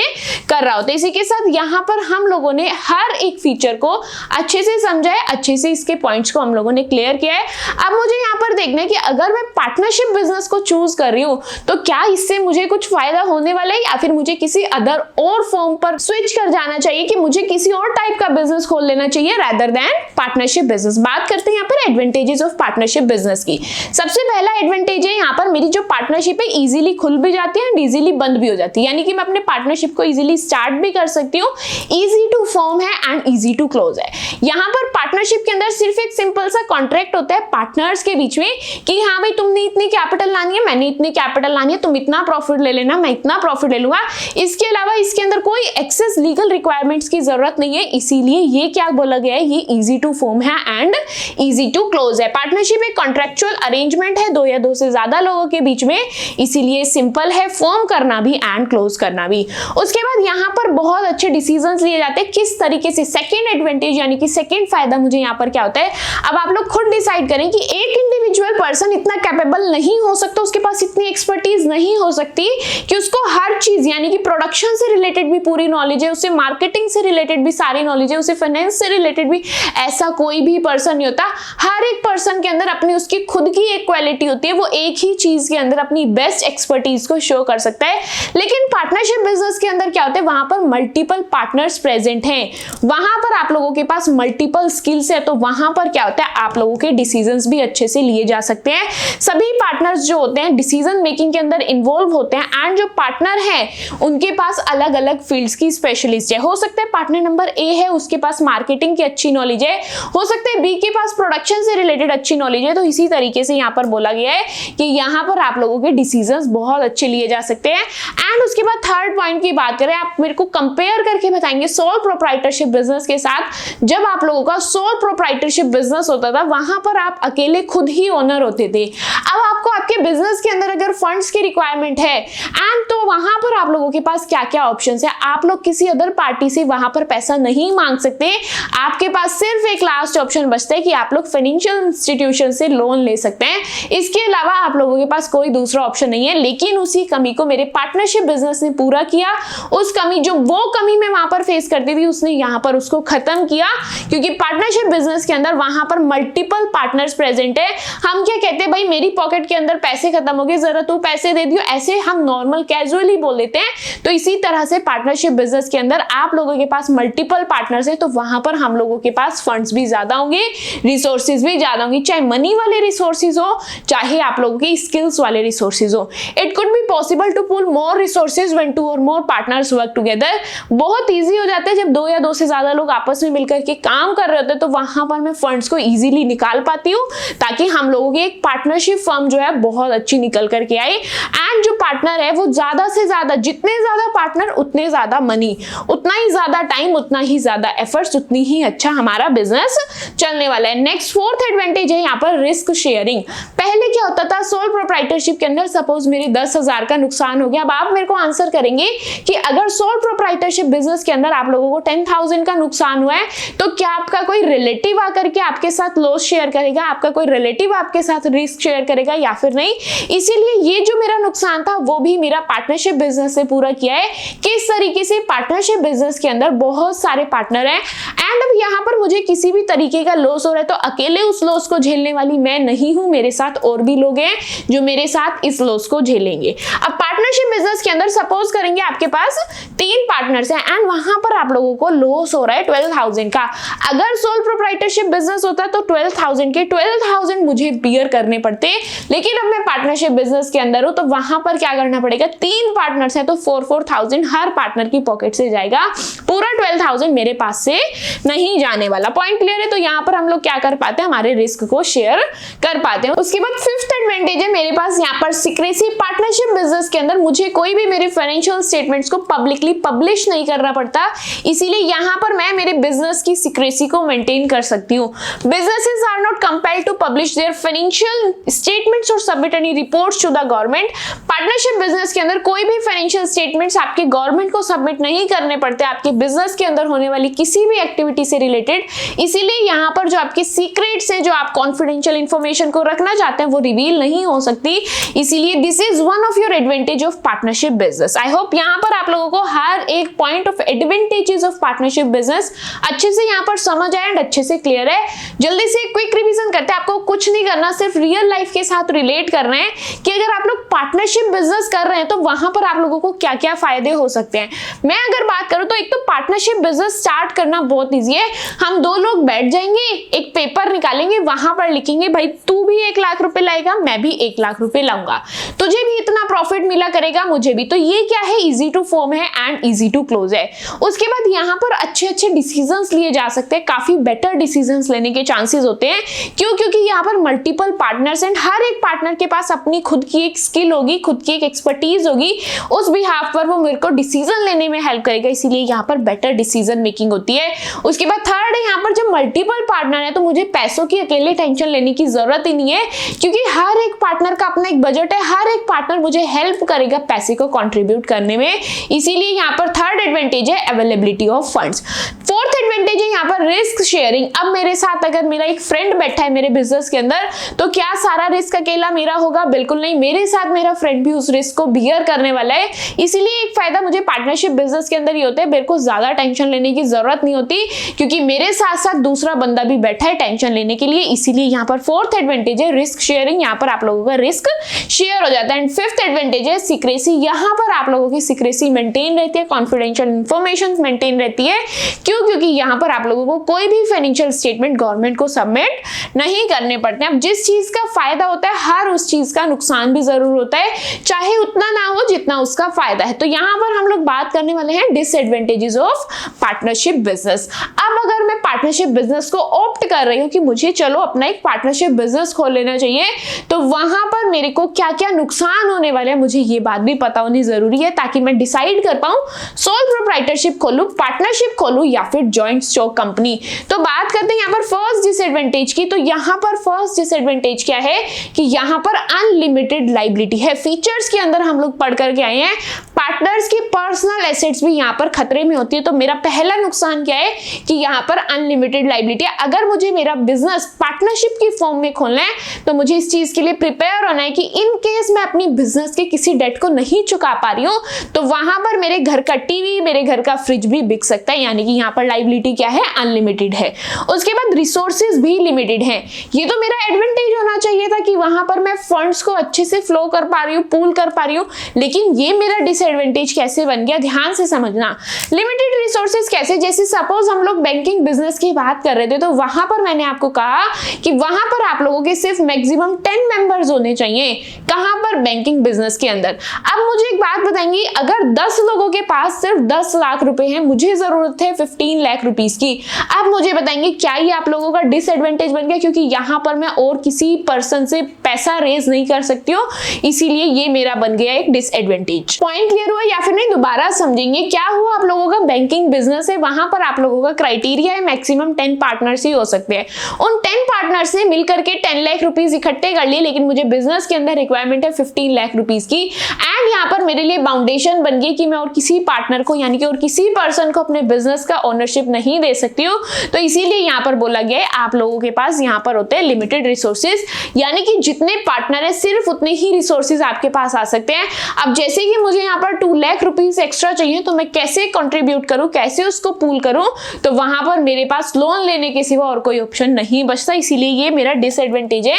Speaker 1: कर रहा होता है। इसी के साथ यहाँ पर हम लोगों ने हर एक फीचर को अच्छे से समझा है, अच्छे से इसके पॉइंट्स को हम लोगों ने क्लियर किया है। अब मुझे यहाँ पर देखना है कि अगर मैं पार्टनरशिप बिजनेस को चूज कर रही हूँ तो क्या इससे मुझे कुछ फायदा होने वाला है या फिर मुझे किसी अदर और फॉर्म पर स्विच कर जाना चाहिए, कि मुझे किसी और टाइप का बिजनेस खोल लेना चाहिए रादर देन पार्टनरशिप बिजनेस। बात करते हैं यहाँ पर एडवांटेजेस ऑफ पार्टनरशिप बिजनेस की। सबसे पहला एडवांटेज है यहाँ पर मेरी जो पार्टनरशिप है इजीली खुल भी जाती है एंड इजीली बंद भी हो जाती है, यानी कि मैं अपने पार्टनरशिप को इजीली स्टार्ट भी कर सकती हूँ, इजी टू फॉर्म है एंड इजी टू क्लोज है। यहाँ पर पार्टनरशिप के अंदर सिर्फ एक सिंपल सा कॉन्ट्रैक्ट होता है पार्टनर्स के बीच में कि हाँ भाई तुमने इतनी कैपिटल लानी है, मैंने इतनी कैपिटल लानी है, तुम इतना प्रॉफिट ले लेना, मैं इतना प्रॉफिट ले लूंगा। इसके अलावा इसके अंदर कोई एक्सेस लीगल रिक्वायरमेंट्स की जरूरत नहीं है, इसीलिए ये क्या बोला गया है, ये इजी टू फॉर्म है एंड इजी टू क्लोज है। पार्टनरशिप एक कॉन्ट्रैक्चुअल अरेंजमेंट है दो या दो से ज्यादा लोगों के बीच में, इसीलिए सिंपल है फॉर्म करना भी एंड क्लोज करना भी। उसके बाद यहाँ पर बहुत अच्छे डिसीजंस लिए जाते हैं किस तरीके से। सेकेंड एडवांटेज यानी कि सेकेंड फायदा मुझे यहाँ पर क्या होता है, अब आप लोग खुद डिसाइड करें कि एक इंडिविजुअल पर्सन इतना कैपेबल नहीं हो सकता, उसके पास इतनी एक्सपर्टीज नहीं हो सकती कि उसको हर चीज यानी कि प्रोडक्शन से रिलेटेड भी पूरी नॉलेज है, उसे मार्केटिंग से रिलेटेड भी सारी नॉलेज है, उसे फाइनेंस से रिलेटेड भी, ऐसा कोई भी पर्सन नहीं होता। हर एक पर्सन के अंदर अपनी उसकी खुद की एक क्वालिटी होती है, वो एक ही चीज के अंदर अपनी बेस्ट एक्सपर्टीज को शो कर सकता है। लेकिन पार्टनरशिप बिजनेस के अंदर क्या होता है, वहां पर मल्टीपल पार्टनर्स प्रेजेंट हैं, वहां पर आप लोगों के पास मल्टीपल स्किल्स है, तो वहां पर क्या होता है आप लोगों के डिसीजंस भी अच्छे से लिए जा सकते हैं। सभी पार्टनर्स जो होते हैं डिसीजन मेकिंग के अंदर इन्वॉल्व होते हैं एंड जो पार्टनर है उनके पास अलग अलग फील्ड्स की स्पेशलिस्ट है। हो सकता है पार्टनर नंबर ए है उसके पास मार्केटिंग की अच्छी नॉलेज है, हो सकता है बी के पास प्रोडक्शन से रिलेटेड अच्छी नॉलेज है। तो इसी तरीके से यहाँ पर बोला गया है कि यहाँ पर आप लोगों के डिसीजंस बहुत अच्छे लिए जा सकते हैं। एंड उसके बाद थर्ड पॉइंट की बात करें, आप मेरे को कंपेयर करके बताएंगे सोल प्रोप्राइटरशिप बिजनेस के साथ। जब आप लोगों का सोल प्रोप्राइटरशिप बिजनेस होता था वहां पर आप अकेले खुद ही ओनर होते थे। अब आपको आपके बिजनेस के अंदर अगर फंड्स की रिक्वायरमेंट है एंड तो वहां पर आप लोगों के पास क्या क्या ऑप्शंस है, आप लोग किसी अदर पार्टी से वहां पर पैसा नहीं मांग सकते, आपके पास सिर्फ एक लास्ट ऑप्शन बचता है कि आप लोग फाइनेंशियल इंस्टीट्यूशन से लोन ले सकते हैं। इसके अलावा आप लोगों के पास कोई दूसरा ऑप्शन नहीं है। लेकिन उसी कमी को मेरे पार्टनरशिप बिजनेस ने पूरा किया, उस कमी जो वो कमी मैं वहां पर फेस करती थी उसने यहाँ पर उसको खत्म किया, क्योंकि पार्टनरशिप बिजनेस के अंदर वहां पर मल्टीपल पार्टनर्स प्रेजेंट है। हम क्या कहते हैं, भाई मेरी पॉकेट के अंदर पैसे खत्म हो गए, जरा तू पैसे दे दियो, ऐसे हम नॉर्मल कैजुअली बोल देते हैं। तो इसी तरह से पार्टनरशिप बिजनेस के अंदर आप लोगों के पास मल्टीपल पार्टनर्स है, तो वहां पर हम लोगों के पास फंड्स भी ज्यादा होंगे, रिसोर्सेज भी ज्यादा होंगे, चाहे मनी वाले रिसोर्सेज हो चाहे आप लोगों के स्किल्स वाले रिसोर्सेज हो। It could be possible to pool more resources when two or more partners work together. बहुत ईजी हो जाता है जब दो या दो से ज्यादा लोग आपस में मिलकर के काम कर रहे होते हैं, तो वहां पर मैं फंड्स को इजीली निकाल पाती हूँ ताकि हम लोगों की एक पार्टनरशिप फर्म जो है बहुत अच्छी निकल करके आई। एंड जो पार्टनर है वो ज्यादा से ज्यादा, जितने ज्यादा पार्टनर उतने ज्यादा मनी, उतना ही ज्यादा टाइम, उतना ही ज्यादा एफर्ट्स, उतनी ही अच्छा हमारा बिजनेस चलने वाला है। नेक्स्ट फोर्थ एडवांटेज है यहाँ पर रिस्क शेयरिंग। पहले क्या होता था सोल प्रोप्राइटरशिप के अंदर, सपोज मेरे 10,000 का नुकसान हो गया, अब आप मेरे को आंसर करेंगे कि अगर सोल प्रोप्राइटरशिप बिजनेस के अंदर आप लोगों को 10,000 का नुकसान हुआ है तो क्या आपका कोई रिलेटिव आकर के आपके साथ लॉस शेयर करेगा, आपका कोई रिलेटिव आपके साथ रिस्क शेयर करेगा या फिर नहीं। इसीलिए ये जो मेरा नुकसान था वो भी मेरा पार्टनरशिप बिजनेस से पूरा किया है। किस तरीके से, पार्टनरशिप बिजनेस के अंदर बहुत सारे पार्टनर हैं एंड अब यहाँ पर मुझे किसी भी तरीके का लॉस हो रहा है तो अकेले उस लॉस को झेलने वाली मैं नहीं हूं, मेरे साथ और भी लोग हैं जो मेरे साथ इस लॉस को झेलेंगे। अब पार्टनरशिप बिजनेस के अंदर सपोज करेंगे आपके पास 3 पार्टनर्स हैं एंड वहां पर आप लोगों को लॉस हो रहा है 12,000 का। अगर सोल प्रोप्राइटरशिप बिजनेस होता तो 12,000 के 12,000 मुझे बियर करने पड़ते, लेकिन अब मैं पार्टनरशिप बिजनेस के अंदर हूं तो वहां पर क्या करना पड़ेगा, 3 पार्टनर्स हैं तो 4,000 हर पार्टनर की पॉकेट से जाएगा, पूरा 12,000 मेरे पास से नहीं जाने वाला। पॉइंट क्लियर है? तो यहाँ पर हम लोग क्या कर पाते हैं, हमारे रिस्क को शेयर कर पाते हैं। उसके बाद फिफ्थ एडवांटेज है मेरे पास यहाँ पर सीक्रेसी। पार्टनरशिप बिजनेस के अंदर मुझे कोई भी मेरे फाइनेंशियल स्टेटमेंट्स को पब्लिकली पब्लिश नहीं करना पड़ता, इसीलिए यहाँ पर मैं मेरे बिजनेस की सीक्रेसी को मेंटेन कर सकती हूँ। Businesses are not compelled to publish their financial statements और submit any reports to the government. Partnership business के अंदर कोई भी फाइनेंशियल स्टेटमेंट्स आपके गवर्नमेंट को सबमिट नहीं करने पड़ते आपके बिजनेस के अंदर होने वाली किसी भी एक्टिविटी से रिलेटेड। इसीलिए यहाँ पर जो आपके सीक्रेट्स है, जो आप कॉन्फिडेंशियल इंफॉर्मेशन को रखना चाहते हैं, वो रिवील नहीं हो सकती। इसीलिए this is one of your advantage of partnership business. I hope यहाँ पर आप लोगों को हर एक point of advantages of partnership business अच्छे से यहाँ पर समझ आए एंड अच्छे से क्लियर है। जल्दी से क्विक रिवीजन करते हैं। आपको कुछ कुछ नहीं करना, सिर्फ रियल लाइफ के साथ रिलेट कर रहे हैं कि अगर आप लोग पार्टनरशिप बिजनेस कर रहे हैं तो वहां पर आप लोगों को क्या क्या फायदे हो सकते हैं। मैं अगर बात करूं तो एक तो पार्टनरशिप बिजनेस स्टार्ट करना बहुत ईजी है। हम दो लोग बैठ जाएंगे, एक पेपर निकालेंगे, वहां पर लिखेंगे भाई तू भी 1 लाख रुपए लाएगा, मैं भी 1 लाख रुपए लाऊंगा, तुझे भी इतना प्रॉफिट मिला करेगा, मुझे भी। तो ये क्या है, इजी टू फॉर्म है एंड इजी टू क्लोज है। उसके बाद यहाँ पर अच्छे अच्छे डिसीजंस लिए जा सकते हैं, काफी बेटर डिसीजंस लेने के चांसेस होते हैं। क्यों? क्योंकि यहाँ पर मल्टीपल पार्टनर्स एंड हर एक पार्टनर के पास अपनी खुद की एक स्किल होगी, खुद की एक एक्सपर्टीज होगी, उस बिहाफ पर वो मेरे को डिसीजन लेने में हेल्प करेगा, इसीलिए यहाँ पर बेटर डिसीजन मेकिंग होती है। उसके बाद थर्ड है, यहाँ पर जब मल्टीपल पार्टनर है तो मुझे पैसों की अकेले टेंशन लेने की जरूरत ही नहीं है, क्योंकि हर एक पार्टनर का अपना एक बजट है, हर एक पार्टनर मुझे हेल्प करेगा पैसे को कंट्रीब्यूट करने में, इसीलिए यहाँ पर थर्ड एडवांटेज है availability of funds. Fourth advantage है यहाँ पर रिस्क शेयरिंग। अब मेरे साथ अगर मेरा एक फ्रेंड बैठा है मेरे बिजनेस के अंदर, तो क्या सारा रिस्क अकेला मेरा होगा? बिल्कुल नहीं, मेरे साथ मेरा फ्रेंड भी उस रिस्क को बियर करने वाला है। इसीलिए एक फायदा मुझे पार्टनरशिप बिजनेस के अंदर ये होता है, मेरे को ज्यादा टेंशन लेने की जरूरत नहीं होती, क्योंकि मेरे साथ साथ दूसरा बंदा भी बैठा है टेंशन लेने के लिए। इसीलिए यहाँ पर फोर्थ एडवांटेज है रिस्क शेयरिंग, यहाँ पर आप लोगों का रिस्क शेयर हो जाता है। एंड फिफ्थ एडवांटेज है सीक्रेसी, यहाँ पर आप लोगों की सीक्रेसी मेंटेन रहती है, कॉन्फिडेंशियल इंफॉर्मेशन मेंटेन रहती है। क्यों? क्योंकि यहाँ पर आप लोगों को कोई भी फाइनेंशियल स्टेटमेंट गवर्नमेंट को सबमिट नहीं करने पड़ते हैं। अब जिस चीज का फायदा होता है हर उस चीज का नुकसान भी जरूर होता है, चाहे उतना ना हो जितना उसका फायदा है। तो यहाँ पर हम लोग बात करने वाले हैं डिसएडवांटेजेस ऑफ पार्टनरशिप बिजनेस। अब अगर मैं पार्टनरशिप बिजनेस को ऑप्ट कर रही हूँ कि मुझे चलो अपना एक पार्टनरशिप बिजनेस खोल लेना चाहिए, तो वहां पर मेरे को क्या क्या नुकसान होने वाले हैं मुझे ये बात भी पता होनी जरूरी है, ताकि मैं डिसाइड कर पाऊं सोल प्रोप्राइटरशिप खोलूं, पार्टनरशिप खोलूं या फिर जॉइंट स्टॉक कंपनी। तो बात करते हैं यहाँ पर फर्स्ट डिसएडवांटेज की। तो यहाँ पर फर्स्ट डिसएडवांटेज क्या है कि यहाँ पर अनलिमिटेड लायबिलिटी है। फीचर्स के अंदर हम लोग पढ़ करके आए हैं पार्टनर्स की पर्सनल एसेट्स भी यहाँ पर खतरे में होती है। तो मेरा पहला नुकसान क्या है कि यहाँ पर अनलिमिटेड लायबिलिटी है। अगर मुझे मेरा बिजनेस पार्टनरशिप की फॉर्म में खोलना है तो मुझे इस चीज के लिए प्रिपेयर होना है कि इन केस मैं अपनी बिजनेस के किसी डेट को नहीं चुका पा रही हूँ तो वहां पर मेरे घर का टीवी, मेरे घर का फ्रिज भी बिक सकता है, यानी कि यहाँ पर लायबिलिटी क्या है, अनलिमिटेड है। उसके बाद रिसोर्सेज भी लिमिटेड है। ये तो मेरा एडवांटेज होना चाहिए था कि वहां पर मैं फंड्स को अच्छे से फ्लो कर पा रही हूँ, पूल कर पा रही हूँ, लेकिन ये मेरा डिसएडवांटेज कैसे बन गया, ध्यान से समझना। लिमिटेड रिसोर्सेज कैसे, जैसे सपोज हम लोग बैंकिंग बिजनेस की बात कर रहे थे, तो वहां पर मैंने आपको कहा कि वहां पर आप लोगों के सिर्फ मैक्सिमम 10 मेंबर्स होने चाहिए। कहां पर? बैंकिंग बिजनेस के अंदर। अब मुझे एक बात बताएंगी, अगर 10 लोगों के पास सिर्फ 10 लाख रुपए हैं, मुझे जरूरत है 15 लाख रुपीस की, अब मुझे बताएंगे क्या ये आप लोगों का डिसएडवांटेज बन गया, क्योंकि यहां पर मैं और किसी पर्सन से पैसा रेज नहीं कर सकती हूँ, इसीलिए ये मेरा बन गया एक डिसएडवांटेज। पॉइंट क्लियर हुआ या फिर नहीं, दोबारा समझेंगे। क्या हुआ, आप लोगों का बैंकिंग बिजनेस है, वहां पर आप लोगों का क्राइटेरिया है मैक्सिमम 10 पार्टनर्स ही हो सकते हैं। उन 10 पार्टनर्स ने मिलकर के 10 लाख रुपीस इकट्ठे कर लिए, लेकिन मुझे बिजनेस के अंदर रिक्वायरमेंट है 15 लाख रुपीस की। एंड यहाँ पर मेरे लिए बाउंडेशन बन गई कि मैं और किसी पार्टनर को यानी कि और किसी पर्सन को अपने बिजनेस का ओनरशिप नहीं दे सकती हूँ। तो इसीलिए यहाँ पर बोला गया है आप लोगों के पास यहाँ पर होते हैं लिमिटेड रिसोर्सेज, यानी कि जितने पार्टनर है सिर्फ उतने ही रिसोर्सेज आपके पास आ सकते हैं। अब जैसे कि मुझे यहाँ पर 2 लाख रुपीस एक्स्ट्रा चाहिए, तो मैं कैसे कंट्रीब्यूट करूं, कैसे उसको पूल करूं, तो वहां पर मेरे पास लोन लेने के सिवा और कोई ऑप्शन नहीं बचता। इसीलिए ये मेरा डिसएडवांटेज है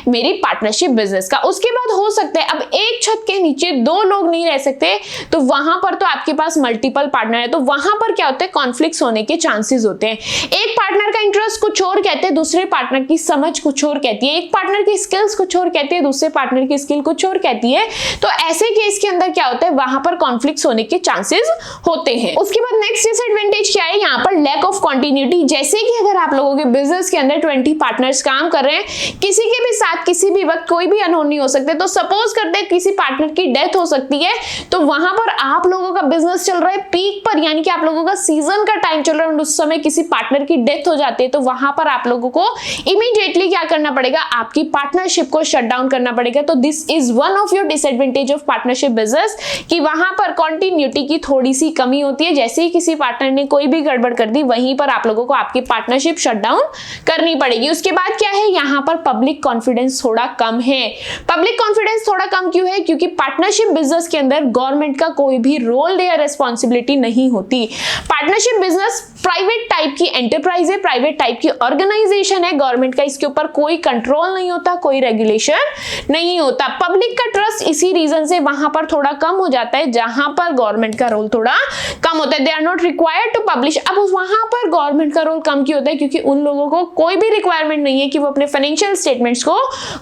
Speaker 1: मेरी पार्टनरशिप बिजनेस का। उसके बाद हो सकता है अब एक छत के नीचे 2 लोग नहीं रह सकते, तो वहां पर तो आपके पास मल्टीपल पार्टनर है, तो वहां पर क्या होता है, कॉन्फ्लिक्ट्स होने के चांसेस होते हैं। एक पार्टनर का इंटरेस्ट कुछ और कहते हैं, दूसरे पार्टनर की समझ कुछ और कहती है, एक पार्टनर की स्किल्स कुछ और कहती है, दूसरे पार्टनर की स्किल कुछ और कहती है। तो ऐसे केस के अंदर क्या होता है, वहां पर कॉन्फ्लिक्ट्स होने के चांसेस होते हैं। उसके बाद नेक्स्ट डिसएडवांटेज क्या है, यहाँ पर लैक ऑफ कंटिन्यूटी। जैसे कि अगर आप लोगों के बिजनेस के अंदर 20 पार्टनर्स काम कर रहे हैं, किसी के भी साथ किसी भी वक्त कोई भी अनहोनी हो सकते हैं, तो सपोज करते हैं किसी पार्टनर की डेथ हो सकती है, तो वहां पर आप लोगों का बिजनेस चल रहा है पीक पर, यानी कि आप लोगों का सीजन का टाइम चल रहा है, उस समय किसी पार्टनर की डेथ हो जाती है, तो वहां पर आप लोगों को इमीडिएटली क्या करना पड़ेगा, आपकी पार्टनरशिप को शट डाउन करना पड़ेगा। तो this is one of your disadvantage of partnership business कि वहां पर कंटिन्यूटी की थोड़ी सी कमी होती है। जैसे ही किसी पार्टनर ने कोई भी गड़बड़ कर दी, वहीं पर आप लोगों को आपकी पार्टनरशिप शट डाउन करनी पड़ेगी। उसके बाद क्या है, यहाँ पर पब्लिक कॉन्फिडेंस थोड़ा कम है। पब्लिक कॉन्फिडेंस थोड़ा कम क्यों है, क्योंकि पार्टनरशिप बिजनेस के अंदर गवर्नमेंट का कोई भी रोल या रेस्पॉन्सिबिलिटी नहीं होती। पार्टनरशिप बिजनेस प्राइवेट टाइप की एंटरप्राइज है, प्राइवेट टाइप की ऑर्गेनाइजेशन है, गवर्नमेंट का इसके ऊपर पर कोई कंट्रोल नहीं होता, कोई रेगुलेशन नहीं होता। पब्लिक का ट्रस्ट इसी रीजन से वहां पर थोड़ा कम हो जाता है जहां पर गवर्नमेंट का रोल थोड़ा कम होता है। They are not required to publish. अब वहां पर गवर्नमेंट का रोल कम क्यों होता है? क्योंकि उन लोगों को कोई भी रिक्वायरमेंट नहीं है कि वो अपने फाइनेंशियल स्टेटमेंट्स को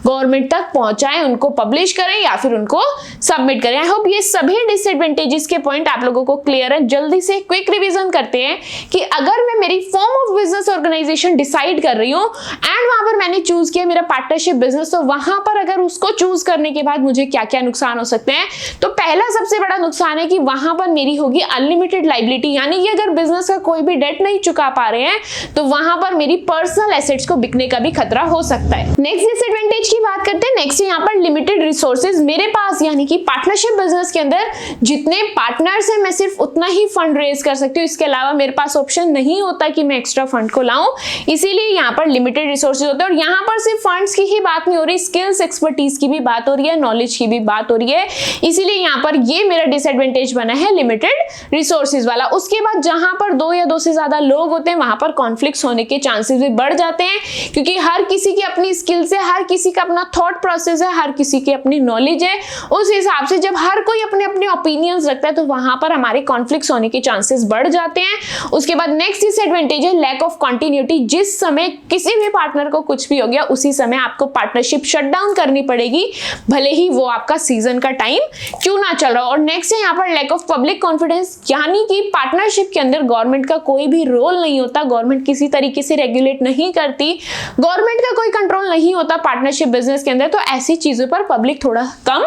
Speaker 1: गवर्नमेंट तक पहुंचाएं, उनको पब्लिश करें या फिर उनको सबमिट करें। आई होप ये सभी डिसएडवांटेजेस के पॉइंट आप लोगों को क्लियर है। जल्दी से क्विक रिवीजन करते हैं कि अगर मैं मेरी form of business organization decide कर रही हूं एंड वहां पर मैंने चूज किया मेरा पार्टनरशिप बिजनेस, तो वहां पर अगर उसको चूज करने के बाद मुझे क्या क्या नुकसान हो सकते हैं। तो पहला सबसे बड़ा नुकसान है कि वहां पर मेरी होगी अनलिमिटेड लायबिलिटी, यानी कि अगर बिजनेस का कोई भी डेट नहीं चुका पा रहे हैं तो वहां पर मेरी पर्सनल एसेट्स को बिकने का भी खतरा हो सकता है। नेक्स्ट डिसएडवांटेज की बात करते हैं। नेक्स्ट यहाँ पर लिमिटेड रिसोर्सेज मेरे पास, यानी कि पार्टनरशिप बिजनेस के अंदर जितने पार्टनर्स हैं मैं सिर्फ उतना ही फंड रेज कर सकती हूँ, इसके अलावा मेरे पास ऑप्शन नहीं होता कि मैं एक्स्ट्रा फंड को लाऊं, इसीलिए यहाँ पर लिमिटेड रिसोर्सेज होते हैं। और यहाँ पर सिर्फ फंड्स की ही बात नहीं हो रही, स्किल्स एक्सपर्टीज की भी बात हो रही है, नॉलेज की भी बात हो रही है, इसीलिए यहाँ पर ये मेरा डिसएडवांटेज बना है लिमिटेड रिसोर्सेज वाला। उसके बाद जहां पर 2 या 2 से ज्यादा लोग होते हैं वहां पर कॉन्फ्लिक्ट्स होने के चांसेस भी बढ़ जाते हैं, क्योंकि हर किसी की अपनी स्किल्स है, हर किसी का अपना थॉट प्रोसेस है, हर किसी की अपनी नॉलेज है। उस हिसाब से जब हर कोई अपने अपने ओपिनियंस रखता है तो वहां पर हमारे कॉन्फ्लिक्ट्स होने के चांसेस बढ़ जाते हैं। उसके बाद नेक्स्ट डिसएडवांटेज है लैक ऑफ कंटिन्यूटी। जिस समय किसी भी पार्टनर को कुछ भी हो गया उसी समय आपको पार्टनरशिप शट डाउन करनी पड़ेगी, भले ही वो आपका सीजन का टाइम क्यों ना चल रहा हो। और नेक्स्ट है यहाँ पर लैक ऑफ पब्लिक कॉन्फिडेंस, यानी कि पार्टनरशिप के अंदर गवर्नमेंट का कोई भी रोल नहीं होता, गवर्नमेंट किसी तरीके से रेगुलेट नहीं करती, गवर्नमेंट का कोई कंट्रोल नहीं होता पार्टनरशिप बिजनेस के अंदर, तो ऐसी चीजों पर पब्लिक थोड़ा कम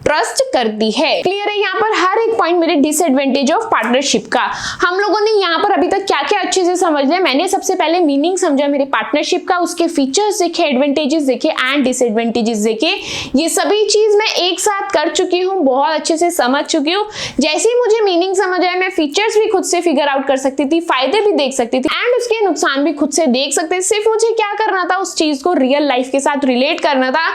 Speaker 1: ट्रस्ट करती है। क्लियर है यहाँ पर हर एक पॉइंट मेरे डिसएडवांटेज ऑफ पार्टनरशिप का। हम लोगों ने यहाँ पर अभी तक क्या क्या अच्छे से समझ लिया। मैंने सबसे पहले मीनिंग समझा मेरे पार्टनरशिप का, उसके फीचर्स देखे, एडवांटेजेस देखे एंड डिसएडवांटेजेस देखे। ये सभी चीज मैं एक साथ कर चुकी हूँ, बहुत अच्छे से समझ चुकी हूँ। जैसे ही मुझे मीनिंग समझ आया मैं फीचर्स भी खुद से फिगर आउट कर सकती थी, फायदे भी देख सकती थी एंड उसके नुकसान भी खुद से देख सकते थे। सिर्फ मुझे क्या करना था, उस चीज को रियल लाइफ के साथ रिलेट करना था।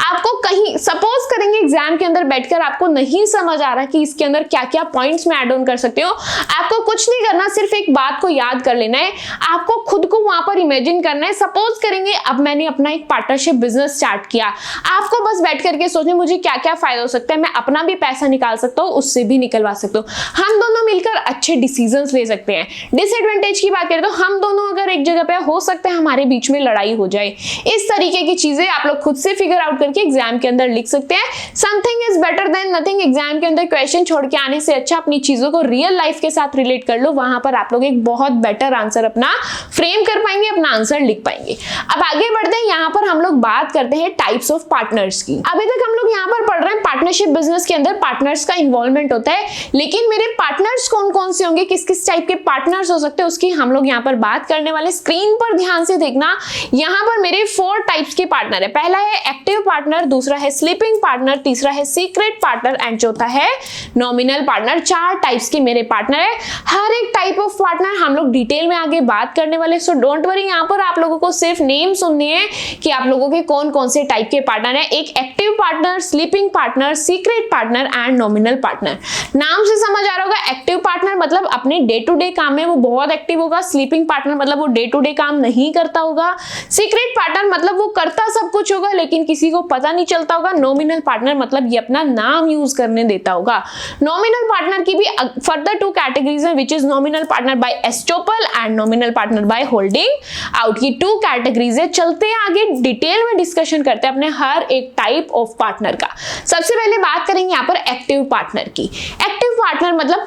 Speaker 1: आपको कहीं सपोज करेंगे एग्जाम के अंदर बैठकर आपको नहीं समझ आ रहा कि इसके अंदर क्या क्या पॉइंट्स में ऐड ऑन कर सकते हो, आपको कुछ नहीं करना, सिर्फ एक बात को याद कर लेना है, आपको खुद को वहां पर इमेजिन करना है। सपोज करेंगे अब मैंने अपना एक पार्टनरशिप बिजनेस स्टार्ट किया, आपको बस बैठ करके सोचना मुझे क्या क्या फायदा हो सकता है, मैं अपना भी पैसा निकाल सकता हूँ, उससे भी निकलवा सकता हूँ, हम दोनों मिलकर अच्छे डिसीजंस ले सकते हैं। डिसएडवांटेज की बात करें तो हम दोनों अगर एक जगह पे हो सकता है हमारे बीच में लड़ाई हो जाए। इस तरीके की चीजें आप लोग खुद से फिगर आउट करके एग्जाम के अंदर लिख सकते हैं। Something is better than nothing. Exam के अंदर क्वेश्चन छोड़ के आने से अच्छा अपनी चीजों को रियल लाइफ के साथ रिलेट कर लो, वहां पर आप लोग एक बहुत बेटर आंसर अपना फ्रेम कर पाएंगे, अपना आंसर लिख पाएंगे। अब आगे बढ़ते हैं, यहाँ पर हम लोग बात करते हैं टाइप्स ऑफ पार्टनर्स की। अभी तक हम लोग यहाँ पर पढ़ रहे हैं पार्टनरशिप बिजनेस के अंदर पार्टनर्स का इन्वॉल्वमेंट होता है, लेकिन मेरे पार्टनर्स कौन कौन से होंगे, किस किस टाइप के पार्टनर्स हो सकते हैं, उसकी हम लोग यहाँ पर बात करने वाले। स्क्रीन पर ध्यान से देखना, यहाँ पर मेरे 4 टाइप्स के पार्टनर है। पहला है एक्टिव पार्टनर, दूसरा है स्लीपिंग पार्टनर, तीसरा है सीक्रेट पार्टनर एंड चौथा है नॉमिनल पार्टनर। 4 टाइप्स के मेरे पार्टनर है। हर एक टाइप ऑफ पार्टनर हम लोग डिटेल में आगे बात करने वाले, सो डोंट वरी। यहाँ पर आप लोगों को सिर्फ नेम सुनने हैं कि आप लोगों के कौन कौन से टाइप के पार्टनर है। एक active partner, sleeping partner, secret partner and nominal partner. नाम से समझ आ रहा होगा, एक्टिव पार्टनर मतलब अपने डे टू डे काम में वो बहुत एक्टिव होगा, स्लीपिंग पार्टनर मतलब वो डे टू डे काम नहीं करता होगा, सीक्रेट पार्टनर मतलब वो करता सब कुछ होगा लेकिन किसी को पता नहीं चलता होगा, नॉमिनल पार्टनर मतलब ये अपना नाम यूज करने देता होगा। नॉमिनल पार्टनर की भी फर्दर 2 कैटेगरीज हैं, which is nominal partner by estoppel and nominal partner by holding out. की 2 कैटेगरीज है। चलते हैं आगे डिटेल में डिस्कशन करते हैं अपने हर एक टाइप ऑफ पार्टनर का। सबसे पहले बात करेंगे यहाँ पर एक्टिव पार्टनर की। एक्टिव पार्टनर मतलब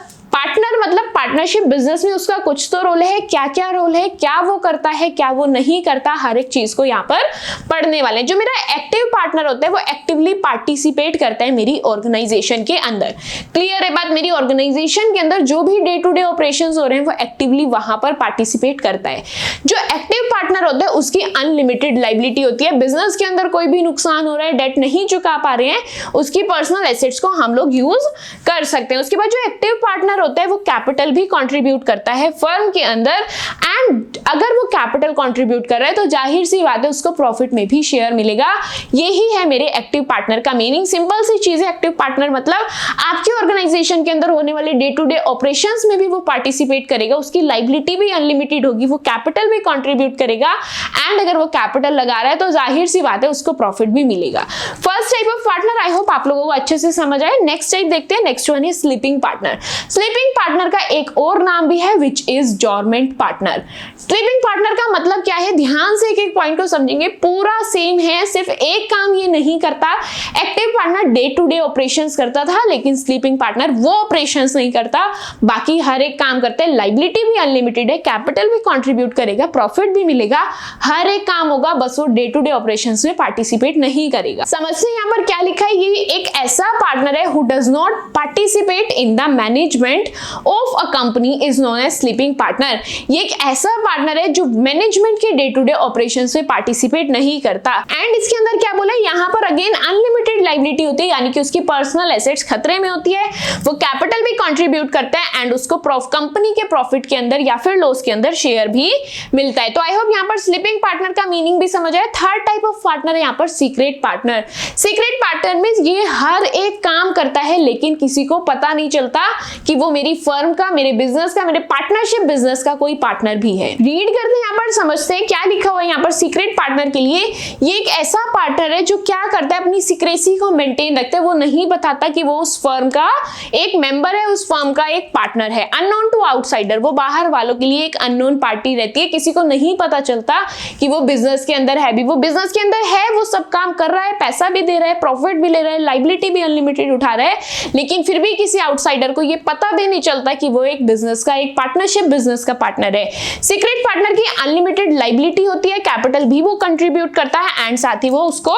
Speaker 1: पार्टनरशिप बिजनेस में उसका कुछ तो रोल है, क्या क्या रोल है, क्या वो करता है, क्या वो नहीं करता, हर एक चीज को यहाँ पर पढ़ने वाले हैं। जो मेरा एक्टिव पार्टनर होता है वो एक्टिवली पार्टिसिपेट करता है मेरी ऑर्गेनाइजेशन के अंदर। क्लियर है बात, मेरी ऑर्गेनाइजेशन के अंदर जो भी डे टू डे ऑपरेशंस हो रहे हैं वो एक्टिवली वहां पर पार्टिसिपेट करता है। जो एक्टिव पार्टनर होता है उसकी अनलिमिटेड लायबिलिटी होती है। बिजनेस के अंदर कोई भी नुकसान हो रहा है, डेट नहीं चुका पा रहे हैं, उसकी पर्सनल एसेट्स को हम लोग यूज कर सकते हैं। उसके बाद जो एक्टिव पार्टनर होता है वो कैपिटल भी कंट्रीब्यूट करता है फर्म के अंदर, एंड अगर वो कैपिटल कंट्रीब्यूट कर रहा है तो जाहिर सी बात है उसको प्रॉफिट में भी शेयर मिलेगा। यही है मेरे एक्टिव पार्टनर का मीनिंग। सिंपल सी चीज है, एक्टिव पार्टनर मतलब आपकी ऑर्गेनाइजेशन के अंदर होने वाले डे टू डे ऑपरेशंस में भी वो पार्टिसिपेट करेगा, उसकी लायबिलिटी भी अनलिमिटेड होगी, वो कैपिटल भी कंट्रीब्यूट करेगा, एंड अगर वो कैपिटल लगा रहा है तो जाहिर सी बात है उसको प्रॉफिट भी मिलेगा। First type of partner I hope आप लोगों को अच्छे से समझ आए। नेक्स्ट टाइप देखते हैं, next one is sleeping partner. Sleeping partner का एक और नाम भी है which is dormant partner. Sleeping partner का मतलब क्या है, ध्यान से एक एक पॉइंट को समझेंगे, पूरा सेम है, सिर्फ एक काम ये नहीं करता। Active partner day to day operations करता था, लेकिन स्लीपिंग पार्टनर वो ऑपरेशंस नहीं करता, बाकी हर एक काम करते हैं। लायबिलिटी भी अनलिमिटेड है, कैपिटल भी कंट्रीब्यूट करेगा, प्रॉफिट भी मिलेगा, हर एक काम होगा, बस वो डे टू डे ऑपरेशंस में पार्टिसिपेट नहीं करेगा। समझते हैं यहाँ पर क्या लिखा है, ये एक ऐसा पार्टनर है who does not participate in the management of a company is known as sleeping partner. ये एक ऐसा पार्टनर है जो मैनेजमेंट के डे टू डे ऑपरेशंस में पार्टिसिपेट नहीं करता। एंड इसके अंदर क्या बोला, यहाँ पर अगेन अनलिमिटेड लायबिलिटी होती है, यानी कि उसकी पर्सनल एसेट्स खतरे में होती है, वो कैपिटल भी कंट्रीब्यूट करता है, एंड उसको कंपनी के प्रॉफिट के अंदर या फिर लॉस के अंदर शेयर भी मिलता है। तो आई होप यहाँ पर स्लीपिंग पार्टनर का मीनिंग भी समझ आए। थर्ड टाइप ऑफ पार्टनर है यहाँ पर सीक्रेट पार्टनर। सीक्रेट पार्टनर में ये हर एक काम करता है लेकिन किसी को पता नहीं चलता कि वो मेरी फर्म का, मेरे बिजनेस का, मेरे पार्टनरशिप बिजनेस का कोई पार्टनर भी है। रीड करते हैं यहाँ पर, समझते हैं क्या लिखा हुआ है यहाँ पर सीक्रेट पार्टनर के लिए। ये एक ऐसा पार्टनर है जो क्या करता है, अपनी सीक्रेसी को मेंटेन रखता है, वो नहीं बताता कि वो उस फर्म का एक मेंबर है, उस फर्म का एक पार्टनर है। अननोन टू आउटसाइडर, वो बाहर वालों के लिए एक अननोन पार्टी रहती है, किसी को नहीं पता चलता कि वो बिजनेस के अंदर है भी, वो बिजनेस के अंदर है, वो सब काम कर रहा है, पैसा भी दे रहा है, प्रॉफिट भी ले रहा है, लायबिलिटी भी अनलिमिटेड उठा रहा है, लेकिन फिर भी किसी आउटसाइडर को ये पता भी नहीं चलता कि वो एक बिजनेस का, एक पार्टनरशिप बिजनेस का पार्टनर है। सीक्रेट पार्टनर की अनलिमिटेड लायबिलिटी होती है, कैपिटल भी वो कंट्रीब्यूट करता है, एंड साथ ही वो उसको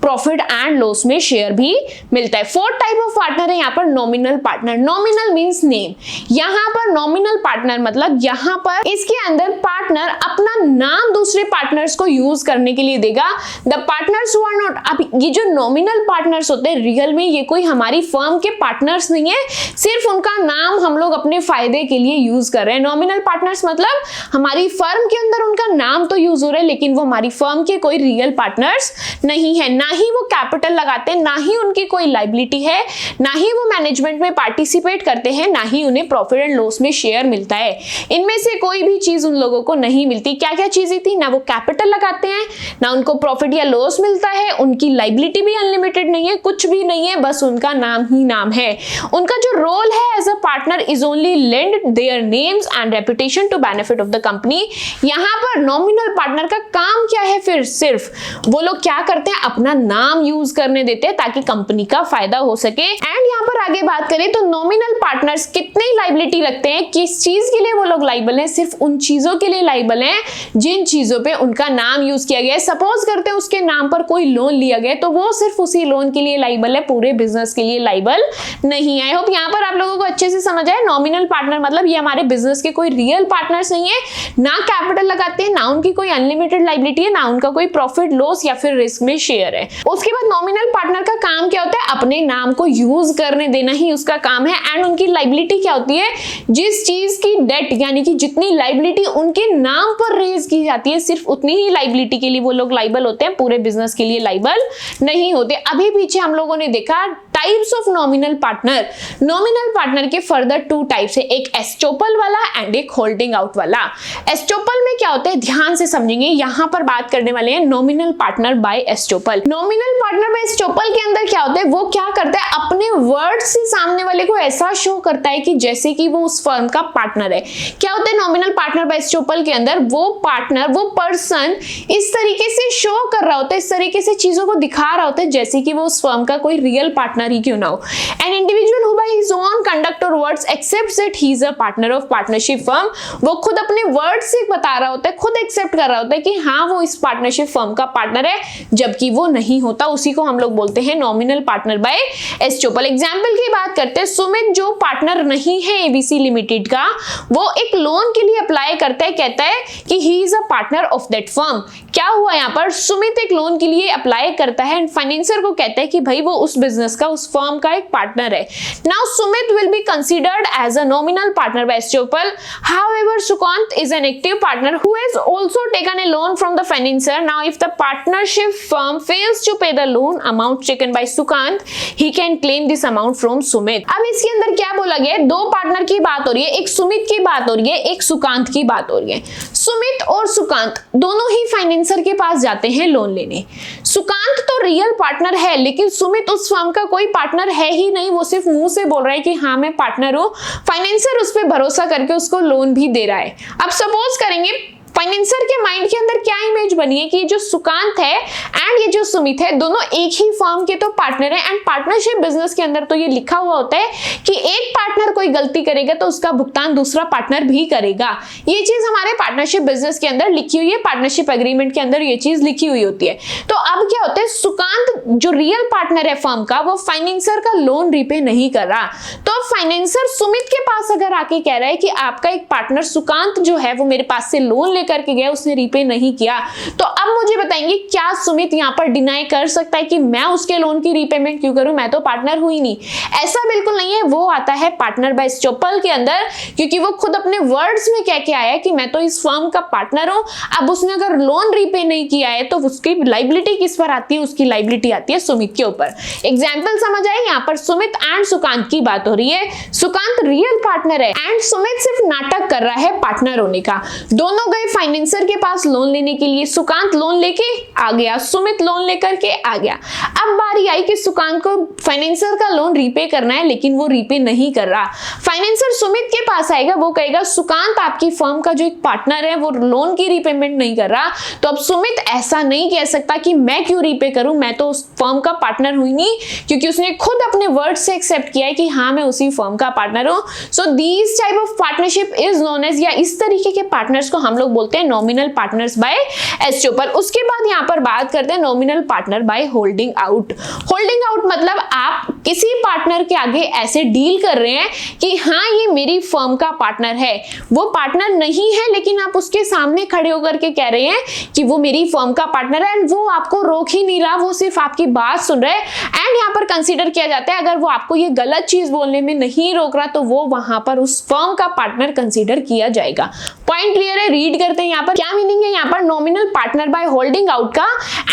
Speaker 1: प्रॉफिट एंड लॉस में शेयर भी मिलता है। फोर्थ टाइप ऑफ पार्टनर है यहाँ पर nominal partner. Nominal means name. यहाँ पर नॉमिनल पार्टनर मतलब यहाँ पर इसके अंदर पार्टनर अपना नाम दूसरे पार्टनर्स को यूज करने के लिए देगा। The partners who are not, अब ये जो नॉमिनल पार्टनर्स होते हैं रियल में ये कोई हमारी फर्म के पार्टनर्स नहीं है, सिर्फ उनका नाम हम लोग अपने फायदे के लिए यूज कर रहे हैं। नॉमिनल पार्टनर्स मतलब हमारी फर्म के अंदर उनका नाम तो यूज हो रहा है लेकिन वो हमारी फर्म के कोई रियल पार्टनर्स नहीं है, ना ही वो कैपिटल लगाते हैं, ना ही उनकी कोई लायबिलिटी है, ना ही वो मैनेजमेंट में पार्टिसिपेट करते हैं, ना ही उन्हें प्रॉफिट एंड लॉस में शेयर मिलता है। इनमें से कोई भी चीज उन लोगों को नहीं मिलती। क्या क्या चीजें थी, ना वो कैपिटल लगाते हैं, ना उनको प्रॉफिट या लॉस मिलता है, उनकी लायबिलिटी भी अनलिमिटेड नहीं है, कुछ भी नहीं है, बस उनका नाम ही नाम है। उनका जो रोल है as a partner is only lend their names and reputation to benefit of the company. यहाँ पर नॉमिनल पार्टनर का काम क्या है, फिर सिर्फ वो लोग क्या करते हैं, अपना नाम यूज करने देते हैं ताकि कंपनी का फायदा हो सके। एंड यहाँ पर आगे बात करें तो नॉमिनल पार्टनर्स कितनी लायबिलिटी रखते हैं, किस चीज के लिए वो लोग लायबल हैं, सिर्फ उन चीजों के लिए लायबल हैं जिन चीजों पे उनका नाम यूज किया गया है। सपोज करते हैं उसके नाम पर कोई लोन लिया गया तो वो सिर्फ उसी लोन के लिए लायबल है, पूरे बिजनेस के लिए लायबल नहीं है। आई होप यहाँ पर आप लोगों को अच्छे से समझ आए। नॉमिनल पार्टनर मतलब ये हमारे बिजनेस के कोई रियल पार्टनर्स नहीं है, ना कैपिटल लगाते हैं, ना उनकी कोई अनलिमिटेड लायबिलिटी है, ना उनका कोई प्रॉफिट लॉस या फिर रिस्क में शेयर है। उसके बाद नॉमिनल पार्टनर का काम क्या होता है, अपने नाम को यूज करने देना ही उसका काम है। एंड उनकी लायबिलिटी क्या होती है, जिस चीज की डेट यानी कि जितनी लायबिलिटी उनके नाम पर रेज की जाती है सिर्फ उतनी ही लायबिलिटी के लिए वो लोग लायबल होते हैं, पूरे बिजनेस के लिए लायबल नहीं होते। अभी पीछे हम लोगों ने देखा types of nominal partner. Nominal partner के फर्दर टू टाइप्स है, एक एस्टोपल वाला एंड एक होल्डिंग आउट वाला। एस्टोपल में क्या होता है ध्यान से समझेंगे, यहां पर बात करने वाले हैं nominal partner by estoppel. Nominal partner by estoppel के अंदर क्या होता है, वो क्या करता है, अपने वर्ड से सामने वाले को ऐसा शो करता है कि जैसे कि वो उस फर्म का पार्टनर है। क्या होता है नॉमिनल पार्टनर बाय एस्टोपल के अंदर, वो पार्टनर, वो पर्सन इस तरीके से शो कर रहा होता है, इस तरीके से चीजों को दिखा रहा होता है जैसे कि वो उस फर्म का कोई रियल पार्टनर ही क्यों ना हो। An individual who by his own conduct और words accepts that he is a partner of partnership firm, वो खुद अपने वर्ड से बता रहा होता है, खुद एक्सेप्ट कर रहा होता है कि हाँ वो इस पार्टनरशिप फर्म का पार्टनर है, जबकि वो नहीं होता। उसी को हम लोग बोलते हैं nominal partner by estoppel. Example की बात करते हैं, सुमित जो पार्टनर नहीं है एबीसी लिमिटेड का, वो एक लोन के लिए अप्लाई करता है, कहता है कि ही is a partner of that firm. क्या हुआ यहाँ पर, सुमित एक लोन के लिए अप्लाई करता है एंड फाइनेंसर को कहता है कि भाई वो उस बिजनेस का, उस फर्म का एक पार्टनर है। Now Sumit will be considered as a nominal partner by estoppel, however Sukant is an active partner who has also taken a loan from the financier. Now if the partnership firm fails to pay the loan amount taken by Sukant, he can claim this amount from Sumit. अब इसके अंदर क्या बोला गया है, दो पार्टनर की बात हो रही है, एक सुमित की बात हो रही है, एक सुकांत की बात हो रही है। सुमित और सुकांत दोनों ही फाइनेंसर के पास जाते हैं लोन लेने। सुकांत तो रियल पार्टनर है, लेकिन सुमित उस फर्म का कोई पार्टनर है ही नहीं, वो सिर्फ मुंह से बोल रहा है कि हाँ मैं पार्टनर हूं। फाइनेंसर उस पर भरोसा करके उसको लोन भी दे रहा है। अब सपोज करेंगे फाइनेंसर के माइंड के अंदर क्या इमेज बनी है कि जो सुकांत है एंड ये जो सुमित है दोनों एक ही फर्म के तो पार्टनर है। एंड पार्टनरशिप बिजनेस के अंदर तो ये लिखा हुआ होता है कि एक पार्टनर कोई गलती करेगा तो उसका भुगतान दूसरा पार्टनर भी करेगा। ये चीज हमारे पार्टनरशिप बिजनेस के अंदर लिखी हुई है, पार्टनरशिप एग्रीमेंट के अंदर ये चीज लिखी हुई होती है। तो अब क्या होता है, सुकांत जो रियल पार्टनर है फर्म का, वो फाइनेंसर का लोन रिपे नहीं कर रहा। तो फाइनेंसर सुमित के पास अगर आके कह रहा है कि आपका एक पार्टनर सुकांत जो है वो मेरे पास से लोन करके गया, उसने रीपे नहीं किया, तो अब मुझे बताएंगे क्या सुमित यहां पर डिनाई कर सकता है कि मैं उसके लोन की रीपेमेंट क्यों करूं, मैं तो पार्टनर हुई नहीं? ऐसा बिल्कुल नहीं है। वो आता है पार्टनर बाय एस्टोपल के अंदर, क्योंकि वो खुद अपने वर्ड्स में कह के आया कि मैं तो इस फर्म का पार्टनर हूं। अब उसने अगर लोन रीपे नहीं किया है तो उसकी लाइबिलिटी किस पर आती है? उसकी लाइबिलिटी आती है सुमित के ऊपर। एग्जाम्पल समझ आए, यहाँ पर सुमित एंड सुकांत की बात हो रही है। सुकांत रियल पार्टनर है एंड सुमित सिर्फ नाटक कर रहा है पार्टनर होने का। दोनों गए फाइनेंसर के पास लोन लेने के लिए, सुकांत लोन लेके आ गया, सुमित लोन लेकर के आ गया। अब बारी आई कि सुकांत को फाइनेंसर का लोन रीपे करना है, लेकिन वो रीपे नहीं कर रहा। फाइनेंसर सुमित के पास आएगा, वो कहेगा सुकांत आपकी फर्म का जो एक पार्टनर है वो लोन की रीपेमेंट नहीं कर रहा। तो अब सुमित ऐसा नहीं कह सकता कि मैं क्यों रीपे करूं, मैं तो उस फर्म का पार्टनर हुई नहीं, क्योंकि उसने खुद अपने वर्ड से एक्सेप्ट किया है कि हाँ मैं उसी फर्म का पार्टनर हूं। So this type of partnership is known as, या इस तरीके के पार्टनर्स को हम लोग बोलते हैं नॉमिनल पार्टनर्स बाय एस्टोपल। उसके बाद यहां पर बात करते हैं nominal partner by holding out. Holding out मतलब आप किसी पार्टनर के आगे ऐसे डील कर रहे हैं कि हाँ ये मेरी फर्म का पार्टनर है, वो पार्टनर नहीं है लेकिन आप उसके सामने खड़े होकर के कह रहे हैं कि वो मेरी फर्म का पार्टनर है, एंड वो आपको रोक ही नहीं रहा, वो सिर्फ आपकी बात सुन रहा है। एंड यहाँ पर कंसीडर किया जाता है अगर वो आपको ये गलत चीज बोलने में नहीं रोक रहा तो वो वहां पर उस फर्म का पार्टनर कंसीडर किया जाएगा। पॉइंट क्लियर है? रीड करते हैं यहाँ पर क्या मीनिंग है। यहाँ पर nominal partner by holding out का,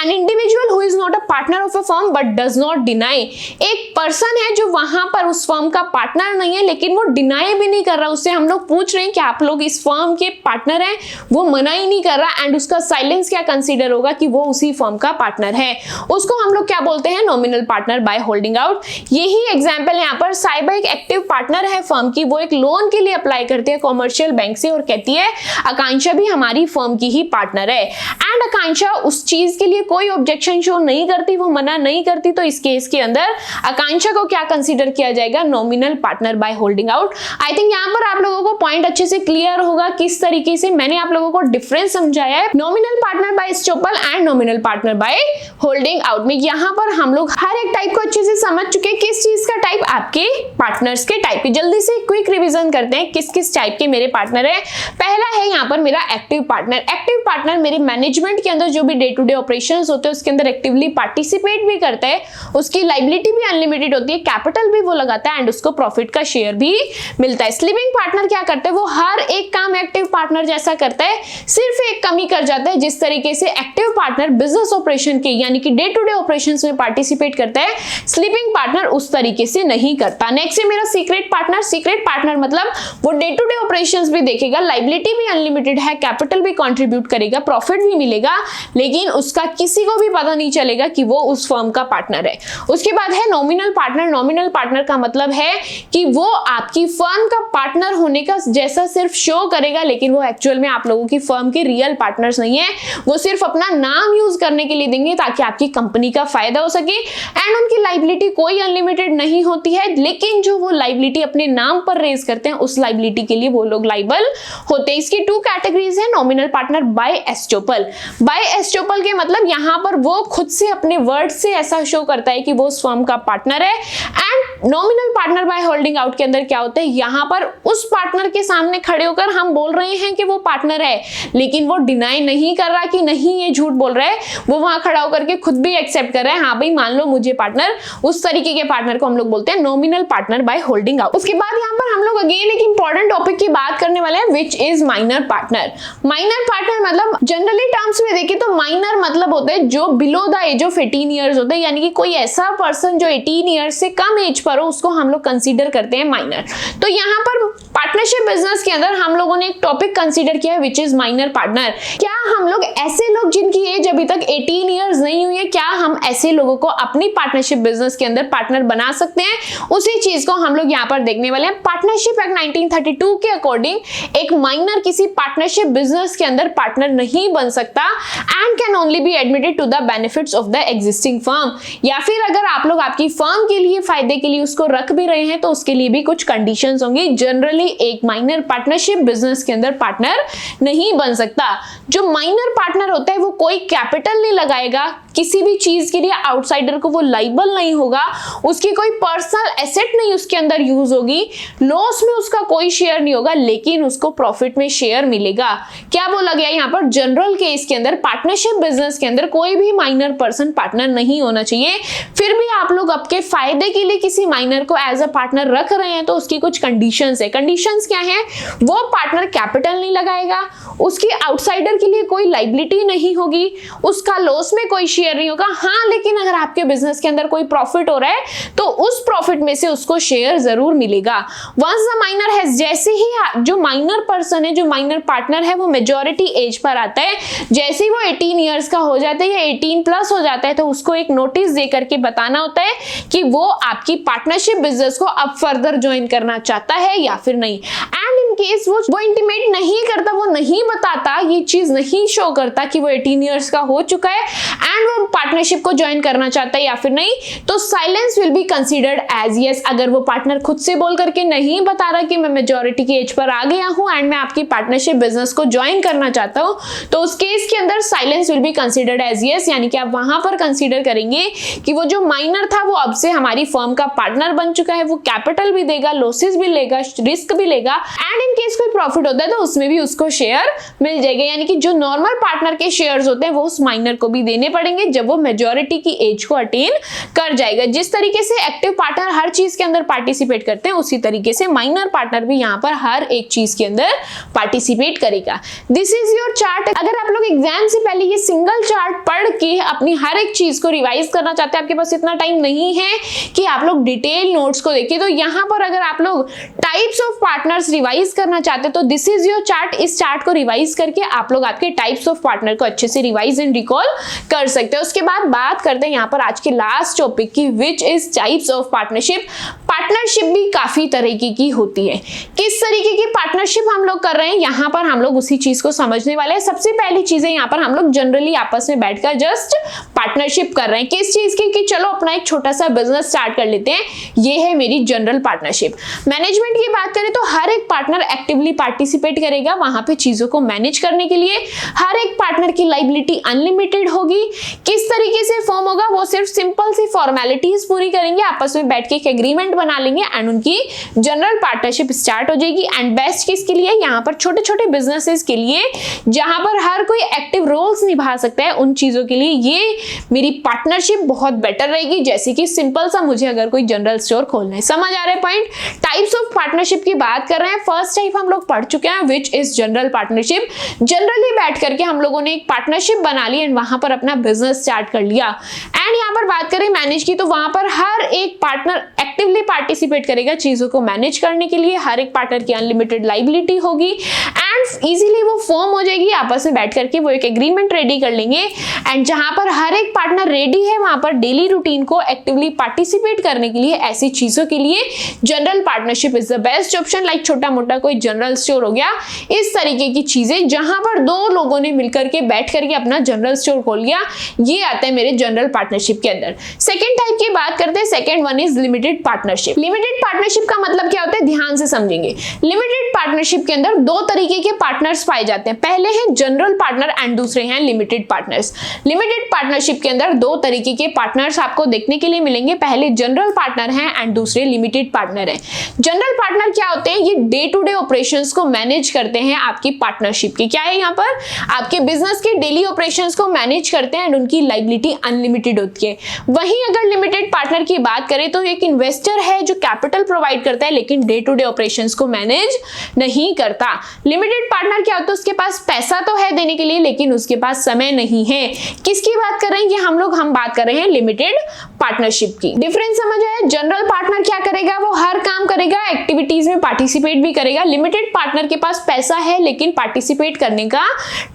Speaker 1: an individual who is not a partner of a firm but does not deny. एक पर्सन है जो वहां पर उस फर्म का पार्टनर नहीं है लेकिन वो डिनाई भी नहीं कर रहा। उससे हम लोग पूछ रहे हैं कि आप लोग इस फर्म के पार्टनर हैं, वो मना ही नहीं कर रहा, एंड उसका साइलेंस क्या कंसीडर होगा कि वो उसी फर्म का पार्टनर है। उसको हम लोग क्या बोलते हैं? Nominal partner by holding out. यही एग्जांपल यहाँ पर साइबा एक एक्टिव पार्टनर है फर्म की, वो एक लोन के लिए अप्लाई करती है कॉमर्शियल बैंक से और कहती है आकांक्षा भी हमारी फर्म की ही पार्टनर है, एंड आकांक्षा उस चीज के लिए कोई ऑब्जेक्शन शो नहीं करती, वो मना नहीं करती। तो इस केस के अंदर आकांक्षा को क्या कंसीडर किया जाएगा? Nominal partner by holding out. I think यहाँ पर आप लोगों को पॉइंट अच्छे से क्लियर होगा किस तरीके से मैंने आप लोगों को डिफरेंस समझाया है nominal partner by estoppel and nominal partner by holding out में। यहाँ पर हम लोग हर एक टाइप को अच्छे से समझ चुके हैं। किस चीज का टाइप? आपके पार्टनर्स के टाइप। जल्दी से क्विक रिवीजन करते हैं किस किस टाइप के मेरे पार्टनर है। पहला है यहाँ पर मेरा एक्टिव पार्टनर। एक्टिव पार्टनर मेरे मैनेजमेंट के अंदर जो भी डे टू डे ऑपरेशंस होते हैं उसके अंदर एक्टिवली पार्टिसिपेट भी करता है, उसकी लाइबिलिटी भी अनलिमिटेड होती है, कैपिटल भी वो लगाता है, एंड उसको प्रॉफिट का शेयर भी मिलता है। स्लीपिंग पार्टनर क्या करते हैं? वो हर एक काम एक्टिव पार्टनर जैसा करता है, सिर्फ एक कमी कर जाता है। जिस तरीके से एक्टिव पार्टनर बिजनेस ऑपरेशन के यानी कि डे टू डे ऑपरेशंस में पार्टिसिपेट करता है, स्लीपिंग पार्टनर उस तरीके से नहीं करता। नेक्स्ट है मेरा सीक्रेट पार्टनर। सीक्रेट पार्टनर मतलब वो डे टू डे ऑपरेशंस भी देखेगा, लाइबिलिटी भी अनलिमिटेड है, कैपिटल भी कंट्रीब्यूट करेगा, प्रॉफिट भी मिलेगा, लेकिन उसका किसी को भी पता नहीं चलेगा कि वो उस फर्म का पार्टनर है। उसके बाद है नॉमिनल पार्टनर। नॉमिनल पार्टनर का मतलब है कि वो आपकी फर्म का पार्टनर होने का जैसा सिर्फ शो करेगा, लेकिन वो एक्चुअल में आप लोगों की फर्म के रियल पार्टनर्स नहीं है। वो सिर्फ अपना नाम यूज करने के लिए देंगे ताकि आपकी कंपनी का फायदा हो सके, एंड उनकी लाइबिलिटी कोई अनलिमिटेड नहीं होती है, लेकिन जो वो लाइबिलिटी अपने नाम पर रेज करते हैं उस लाइबिलिटी के लिए वो लोग लाइबल होते हैं। इसकी 2 कैटेगरीज है। Nominal partner by estoppel. By estoppel के मतलब यहां पर वो खुद से अपने वर्ड से ऐसा शो करता है कि वो उस फर्म का पार्टनर है, and nominal partner by holding out के अंदर क्या होता है, यहाँ पर उस पार्टनर के सामने खड़े होकर हम बोल रहे हैं कि वो पार्टनर है, लेकिन वो डिनाई नहीं कर रहा कि नहीं ये झूठ बोल रहा है, वो वहां खड़ा होकर के खुद भी एक्सेप्ट कर रहा है, हाँ भाई मान लो मुझे पार्टनर, उस तरीके के पार्टनर को हम लोग बोलते हैं nominal partner by holding out. उसके बाद यहाँ पर हम लोग अगेन एक इंपॉर्टेंट टॉपिक की बात करने वाले हैं, which is minor partner. Minor partner मतलब जनरली टर्म्स में देखें तो माइनर मतलब होता है जो below the age of 18 years होता है, यानी कि कोई ऐसा पर्सन जो 18 ईयर्स से कम एज पर हो उसको हम लोग कंसीडर करते हैं माइनर। तो यहाँ पर पार्टनरशिप बिजनेस के अंदर हम लोगों ने एक टॉपिक कंसीडर किया है विच इज माइनर पार्टनर। क्या हम लोग ऐसे लोग जिनकी एज अभी तक 18 ईयर्स नहीं हुई है, क्या हम ऐसे लोगों को अपनी पार्टनरशिप बिजनेस के अंदर पार्टनर बना सकते हैं, उसी चीज को हम लोग यहाँ पर देखने वाले हैं। पार्टनरशिप एक्ट 1932 के अकॉर्डिंग एक माइनर किसी पार्टनरशिप बिजनेस के अंदर पार्टनर नहीं बन सकता and can only be admitted to the benefits of the existing firm, या फिर अगर आप लोग आपकी फर्म के लिए फायदे के लिए उसको रख भी रहे हैं तो उसके लिए भी कुछ कंडीशंस होंगी। जनरली एक माइनर पार्टनरशिप बिजनेस के अंदर पार्टनर नहीं बन सकता। जो माइनर पार्टनर होता है वो कोई कैपिटल नहीं लगाएगा किसी भी चीज के लिए, आउटसाइडर को वो लाइबल नहीं होगा, उसकी कोई पर्सनल एसेट नहीं उसके अंदर यूज होगी, लॉस में उसका कोई शेयर नहीं होगा, लेकिन उसको प्रॉफिट में शेयर मिलेगा। क्या बोला गया यहाँ पर, जनरल केस के अंदर पार्टनरशिप बिजनेस के अंदर कोई भी माइनर पर्सन पार्टनर नहीं होना चाहिए। फिर भी आप लोग आपके फायदे के लिए किसी माइनर को एज अ पार्टनर रख रहे हैं तो उसकी कुछ कंडीशंस है। कंडीशंस क्या है, वो पार्टनर कैपिटल नहीं लगाएगा, उसकी आउटसाइडर के लिए कोई लाइबिलिटी नहीं होगी, उसका लॉस में कोई शेयर नहीं होगा। हाँ, लेकिन अगर आपके बिजनेस के अंदर कोई प्रॉफिट हो रहा है तो उस प्रॉफिट में से उसको शेयर जरूर मिलेगा। वंस द माइनर हैज, जैसे ही जो माइनर पर्सन है, जो माइनर पार्टनर है, वो मेजॉरिटी एज पर आता है, जैसे ही वो 18 इयर्स का हो जाता है या 18 प्लस हो जाता है तो उसको एक नोटिस दे करके बताना होता है कि वो आपकी पार्टनरशिप बिजनेस को अब फर्दर ज्वाइन करना चाहता है या फिर नहीं। एंड इन केस वो इंटीमेट नहीं करता, वो नहीं बताता, ये चीज नहीं शो करता कि वो 18 इयर्स का हो चुका है एंड वो पार्टनरशिप को ज्वाइन करना चाहता है या फिर नहीं, तो silence will be considered as yes. अगर वो पार्टनर खुद से बोल करके नहीं बता रहा कि मैं मेजॉरिटी की एज पर आ गया हूं एंड मैं आपकी पार्टनरशिप बिजनेस को ज्वाइन करना चाहता हूं, तो उस केस के अंदर silence will be considered as yes, यानी कि आप वहां पर कंसीडर करेंगे कि वो जो माइनर था वो अब से हमारी फर्म का पार्टनर बन चुका है, वो कैपिटल भी देगा, लॉसेस भी लेगा, रिस्क भी लेगा एंड इन केस कोई प्रॉफिट होता है तो उसमें भी उसको शेयर मिल जाएगा। यानी कि जो नॉर्मल पार्टनर के शेयर्स होते हैं वो उस माइनर को भी देने पड़ेंगे जब वो मेजॉरिटी की एज को अटेन कर जाएगा। जिस तरीके से एक्टिव पार्टनर हर चीज के अंदर पार्टिसिपेट करते हैं, उसी तरीके से माइनर पार्टनर भी यहाँ पर हर एक चीज के अंदर पार्टिसिपेट करेगा। This is your chart. अगर आप लोग एग्जाम से पहले ये सिंगल चार्ट पढ़ के अपनी हर एक चीज को रिवाइज करना चाहते हैं, आपके पास इतना टाइम नहीं है कि आप लोग डिटेल नोट्स को देखिए, तो यहाँ पर अगर आप लोग टाइप्स ऑफ पार्टनर्स रिवाइज करना चाहते हैं तो दिस इज योर चार्ट। इस चार्ट को रिवाइज करके आप लोग आपके टाइप्स ऑफ पार्टनर को अच्छे से रिवाइज एंड रिकॉल कर सकते हैं। उसके बाद बात करते हैं यहाँ पर आज के लास्ट टॉपिक की, which is types of partnership. Partnership भी काफी तरीके की होती है। किस तरीके की पार्टनरशिप हम लोग कर रहे हैं, यहाँ पर हम लोग उसी चीज को समझने वाले हैं। सबसे पहली चीज है यहाँ पर हम लोग जनरली आपस में बैठकर जस्ट पार्टनरशिप कर रहे हैं। किस चीज की, कि चलो अपना एक छोटा सा बिजनेस स्टार्ट कर लेते हैं, ये है मेरी जनरल पार्टनरशिप। मैनेजमेंट की बात करें तो हर एक पार्टनर एक्टिवली पार्टिसिपेट करेगा वहां पे चीजों को मैनेज करने के लिए। हर एक पार्टनर की लाइबिलिटी अनलिमिटेड होगी। किस तरीके से फॉर्म होगा, वो सिर्फ सिंपल सी फॉर्मेलिटीज पूरी करेंगे, आपस में बैठ के एक एग्रीमेंट बना लेंगे एंड उनकी जनरल पार्टनरशिप स्टार्ट हो जाएगी। एंड बेस्ट किसके लिए, यहाँ पर छोटे छोटे बिजनेसेस के लिए जहां पर हर कोई एक्टिव रोल्स निभा सकता है, उन चीजों के लिए ये मेरी पार्टनरशिप बहुत बेटर रहेगी। जैसे कि सिंपल सा मुझे अगर कोई जनरल स्टोर खोलना है, समझ आ रहा है पॉइंट। टाइप्स ऑफ पार्टनरशिप की बात कर रहे हैं। फर्स्ट टाइप हम लोग पढ़ चुके हैं which is general partnership. Generally बैठ करके हम लोगों ने एक पार्टनरशिप बना ली एंड वहां पर अपना बिजनेस स्टार्ट कर लिया। एंड यहाँ पर बात करें मैनेज की, तो वहां पर हर एक पार्टनर एक्टिवली पार्टिसिपेट करेगा चीजों को मैनेज करने के लिए। हर एक पार्टनर की अनलिमिटेड लाइबिलिटी होगी एंड इजीली वो फॉर्म हो जाएगी। आपस में बैठ करके वो एक एग्रीमेंट रेडी कर लेंगे एंड जहां पर हर एक पार्टनर रेडी है वहां पर डेली रूटीन को एक्टिवली पार्टिसिपेट करने के लिए, ऐसी चीजों के लिए general partnership is the best option. Like छोटा मोटा कोई जनरल स्टोर हो गया, इस तरीके की चीजें जहां पर दो लोगों ने मिलकर के बैठ करके अपना जनरल स्टोर खोल लिया, ये आता है मेरे जनरल पार्टनरशिप के अंदर। सेकेंड टाइप की बात करते हैं, second one is limited partnership. Limited partnership का मतलब क्या होता है, ध्यान से समझेंगे। लिमिटेड पार्टनरशिप के अंदर दो तरीके के पार्टनर्स पाए जाते हैं, पहले हैं जनरल पार्टनर एंड दूसरे हैं लिमिटेड पार्टनर्स। लिमिटेड पार्टनरशिप के अंदर दो तरीके के पार्टनर्स आपको देखने के लिए मिलेंगे, पहले जनरल पार्टनर हैं एंड दूसरे लिमिटेड पार्टनर हैं। जनरल पार्टनर क्या होते हैं, ये डे टू डे ऑपरेशंस को मैनेज करते हैं आपकी पार्टनरशिप की। क्या है यहाँ पर, आपके बिजनेस के डेली ऑपरेशंस को मैनेज करते हैं एंड उनकी लायबिलिटी अनलिमिटेड होती है। वहीं अगर लिमिटेड पार्टनर की बात करें तो एक इन्वेस्टर है जो कैपिटल प्रोवाइड करता है लेकिन डे टू डे ऑपरेशंस को मैनेज नहीं करता। लिमिटेड पार्टनर क्या होता है, उसके पास पैसा तो है देने के लिए लेकिन उसके पास समय नहीं है। किसकी बात कर रहे हैं, हम बात कर रहे हैं लिमिटेड पार्टनरशिप की। डिफरेंस समझ आया। जनरल पार्टनर क्या करेगा, वो हर काम करेगा, एक्टिविटीज में पार्टिसिपेट भी करेगा। लिमिटेड पार्टनर के पास पैसा है लेकिन पार्टिसिपेट करने का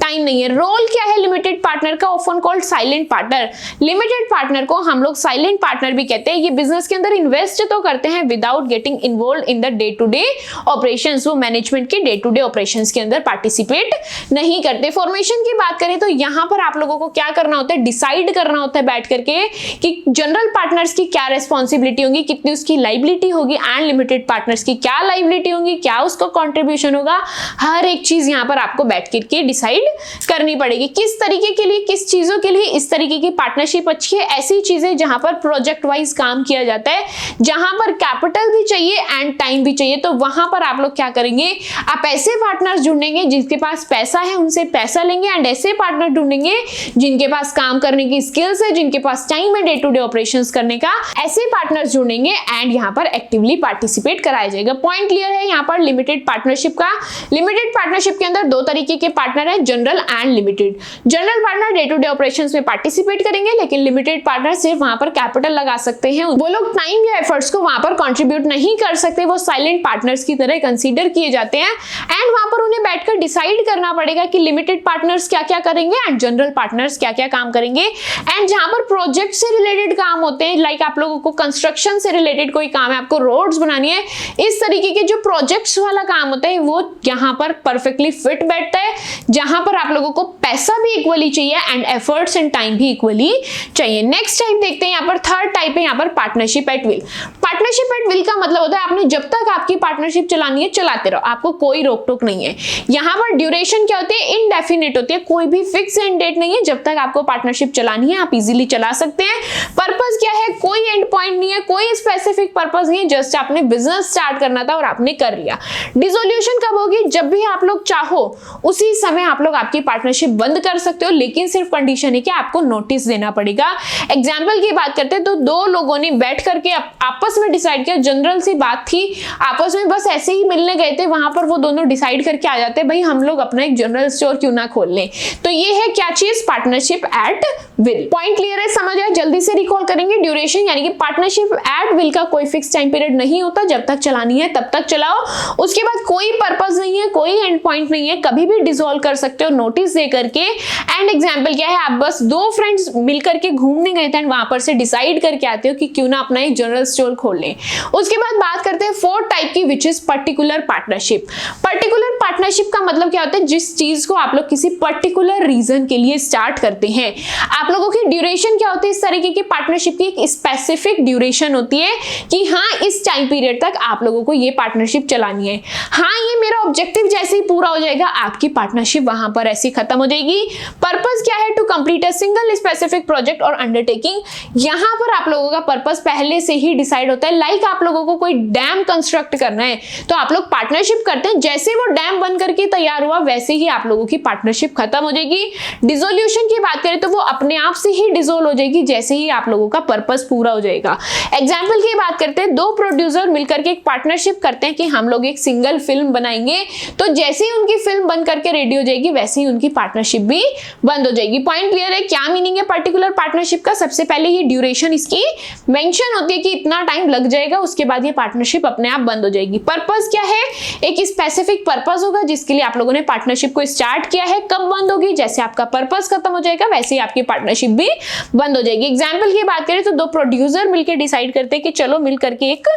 Speaker 1: टाइम नहीं है। रोल क्या है लिमिटेड पार्टनर का, often called silent partner. Limited partner को हम लोग साइलेंट पार्टनर भी कहते हैं। ये बिजनेस के अंदर इन्वेस्ट तो करते हैं without getting involve in the day to day operations. वो मैनेजमेंट के डे टू डे ऑपरेशंस के अंदर पार्टिसिपेट नहीं करते। फॉर्मेशन की बात करें तो यहां पर आप लोगों को क्या करना होता है, डिसाइड करना होता है बैठ करके कि जनरल पार्टनर्स की क्या रिस्पॉन्सिबिलिटी होगी, कितनी उसकी लायबिलिटी होगी एंड लिमिटेड पार्टनर्स की क्या लायबिलिटी होगी, क्या उसका कंट्रीब्यूशन होगा। हर एक चीज यहां पर आपको बैठ करके डिसाइड करनी पड़ेगी। किस तरीके के लिए, किस चीजों के लिए इस तरीके की पार्टनरशिप अच्छी है, ऐसी चीजें जहां पर प्रोजेक्ट वाइज काम किया जाता है, जहां पर कैपिटल भी चाहिए एंड टाइम भी चाहिए, तो वहां पर आप लोग क्या करेंगे, आप ऐसे पार्टनर्स ढूंढेंगे जिनके पास पैसा है, उनसे पैसा लेंगे एंड ऐसे पार्टनर ढूंढेंगे जिनके पास काम करने की स्किल्स है, जिनके पास टाइम है डे टू डे ऑपरेशंस करने का। ऐसे पार्टनर्स ढूंढेंगे एंड यहां पर एक्टिवली पार्टिसिपेट कराया जाएगा। पॉइंट क्लियर है यहां पर लिमिटेड पार्टनरशिप का। लिमिटेड पार्टनरशिप के अंदर दो तरीके के पार्टनर है, general and limited. General partner day to day operations में पार्टिसिपेट करेंगे लेकिन लिमिटेड पार्टनर सिर्फ वहां पर कैपिटल लगा सकते हैं, वो लोग टाइम या एफर्ट्स को वहां पर कंट्रीब्यूट नहीं कर सकते, वो साइलेंट पार्टनर्स की तरह कंसीडर किए जाते हैं एंड वहां पर उन्हें बैठकर डिसाइड करना पड़ेगा कि लिमिटेड पार्टनर्स क्या क्या करेंगे एंड जनरल पार्टनर्स क्या क्या काम करेंगे। एंड जहां पर प्रोजेक्ट से रिलेटेड काम होते हैं, लाइक आप लोगों को कंस्ट्रक्शन से रिलेटेड कोई काम है, आपको रोड्स बनानी है, इस तरीके के जो प्रोजेक्ट्स वाला काम होता है वो यहाँ पर परफेक्टली फिट बैठता है, जहां पर आप लोगों को पैसा भी इक्वली चाहिए एंड एफर्ट्स एंड टाइम भी इक्वली चाहिए। नेक्स्ट टाइप देखते हैं, यहाँ पर थर्ड टाइप है यहाँ पर partnership at will. Partnership at will का मतलब होता है आपने जब तक आपकी पार्टनरशिप चलानी है चलाते रहो, आपको कोई रोक टोक नहीं है। यहाँ पर ड्यूरेशन क्या होती है, इनडेफिनिट होती है, कोई भी फिक्स एंड डेट नहीं है। जब तक आपको पार्टनरशिप चलानी है आप इजीली चला सकते हैं। पर्पस क्या है, कोई एंड पॉइंट नहीं है, कोई स्पेसिफिक पर्पस नहीं है, जस्ट आपने बिजनेस स्टार्ट करना था और आपने कर लिया। डिसोल्यूशन कब होगी, जब भी आप लोग चाहो उसी समय आप लोग आपकी पार्टनरशिप बंद कर सकते हो, लेकिन सिर्फ कंडीशन है कि आपको नोटिस देना पड़ेगा। एग्जाम्पल की बात करते हैं तो दो लोगों ने बैठ करके आपस में डिसाइड किया, जनरल सी बात थी, आपस में बस ऐसे ही मिलने गए थे, वहां पर वो दोनों डिसाइड करके आ जाते हैं भाई हम लोग अपना एक जनरल स्टोर क्यों ना खोल लें। तो ये है क्या चीज, partnership at will. Point clear है, समझ आया, जल्दी से रिकॉल करेंगे। ड्यूरेशन यानी कि पार्टनरशिप एट विल का कोई फिक्स टाइम पीरियड नहीं होता, जब तक चलानी है तब तक चलाओ, उसके बाद कोई पर्पस नहीं है, कोई एंड पॉइंट नहीं है, कभी भी डिसॉल्व कर सकते हो नोटिस दे करके। एंड एग्जांपल क्या है, आप बस दो फ्रेंड्स मिलकर के घूमने गए थे एंड वहां पर से डिसाइड करके आते हो कि क्यों ना अपना एक जनरल स्टोर खोल लें। उसके बाद बात करते हैं फोर्थ टाइप की, which is particular partnership. Particular partnership का मतलब क्या होता है, जिस चीज को आप लोग किसी पर्टिकुलर रीजन के लिए स्टार्ट करते हैं। आप लोगों की ड्यूरेशन क्या होती है, इस तरीके की पार्टनरशिप की एक स्पेसिफिक ड्यूरेशन होती है कि हाँ इस टाइम पीरियड तक आप लोगों को ये पार्टनरशिप चलानी है। हाँ ये मेरा ऑब्जेक्टिव जैसे ही पूरा हो जाएगा आपकी पार्टनरशिप वहां पर ऐसी खत्म हो जाएगी। पर्पस क्या है, to complete a single specific project or undertaking. यहां पर आप लोगों का पर्पस पहले से ही डिसाइड होता है। लाइक आप लोगों को कोई डैम कंस्ट्रक्ट करना है तो आप लोग पार्टनरशिप करते हैं, जैसे वो डैम बन करके तैयार हुआ वैसे ही आप लोगों की पार्टनरशिप खत्म हो जाएगी। डिसोल्यूशन की बात करें तो वो अपने आप से ही डिसोल्व हो जाएगी जैसे ही आप लोगों का पर्पस पूरा हो जाएगा। एग्जाम्पल की बात करते हैं, दो प्रोड्यूसर मिलकर के एक पार्टनरशिप करते हैं कि हम लोग एक सिंगल फिल्म बनाएंगे, तो जैसे ही उनकी फिल्म बन करके रेडी हो जाएगी वैसे ही उनकी पार्टनरशिप भी बंद हो जाएगी। पॉइंट क्लियर है, क्या मीनिंग है पर्टिकुलर पार्टनरशिप का। सबसे पहले ये ड्यूरेशन इसकी मेंशन होती है कि इतना टाइम लग जाएगा, उसके बाद ये पार्टनरशिप अपने आप बंद हो जाएगी। पर्पस क्या है, एक स्पेसिफिक पर्पस होगा जिसके लिए आप लोगों ने पार्टनरशिप को स्टार्ट किया है। कब बंद होगी, जैसे आपका पर्पस खत्म हो जाएगा वैसे ही आपकी पार्टनरशिप भी बंद हो जाएगी। एग्जाम्पल की बात करें तो दो प्रोड्यूसर मिलकर डिसाइड करते हैं कि चलो मिलकर के एक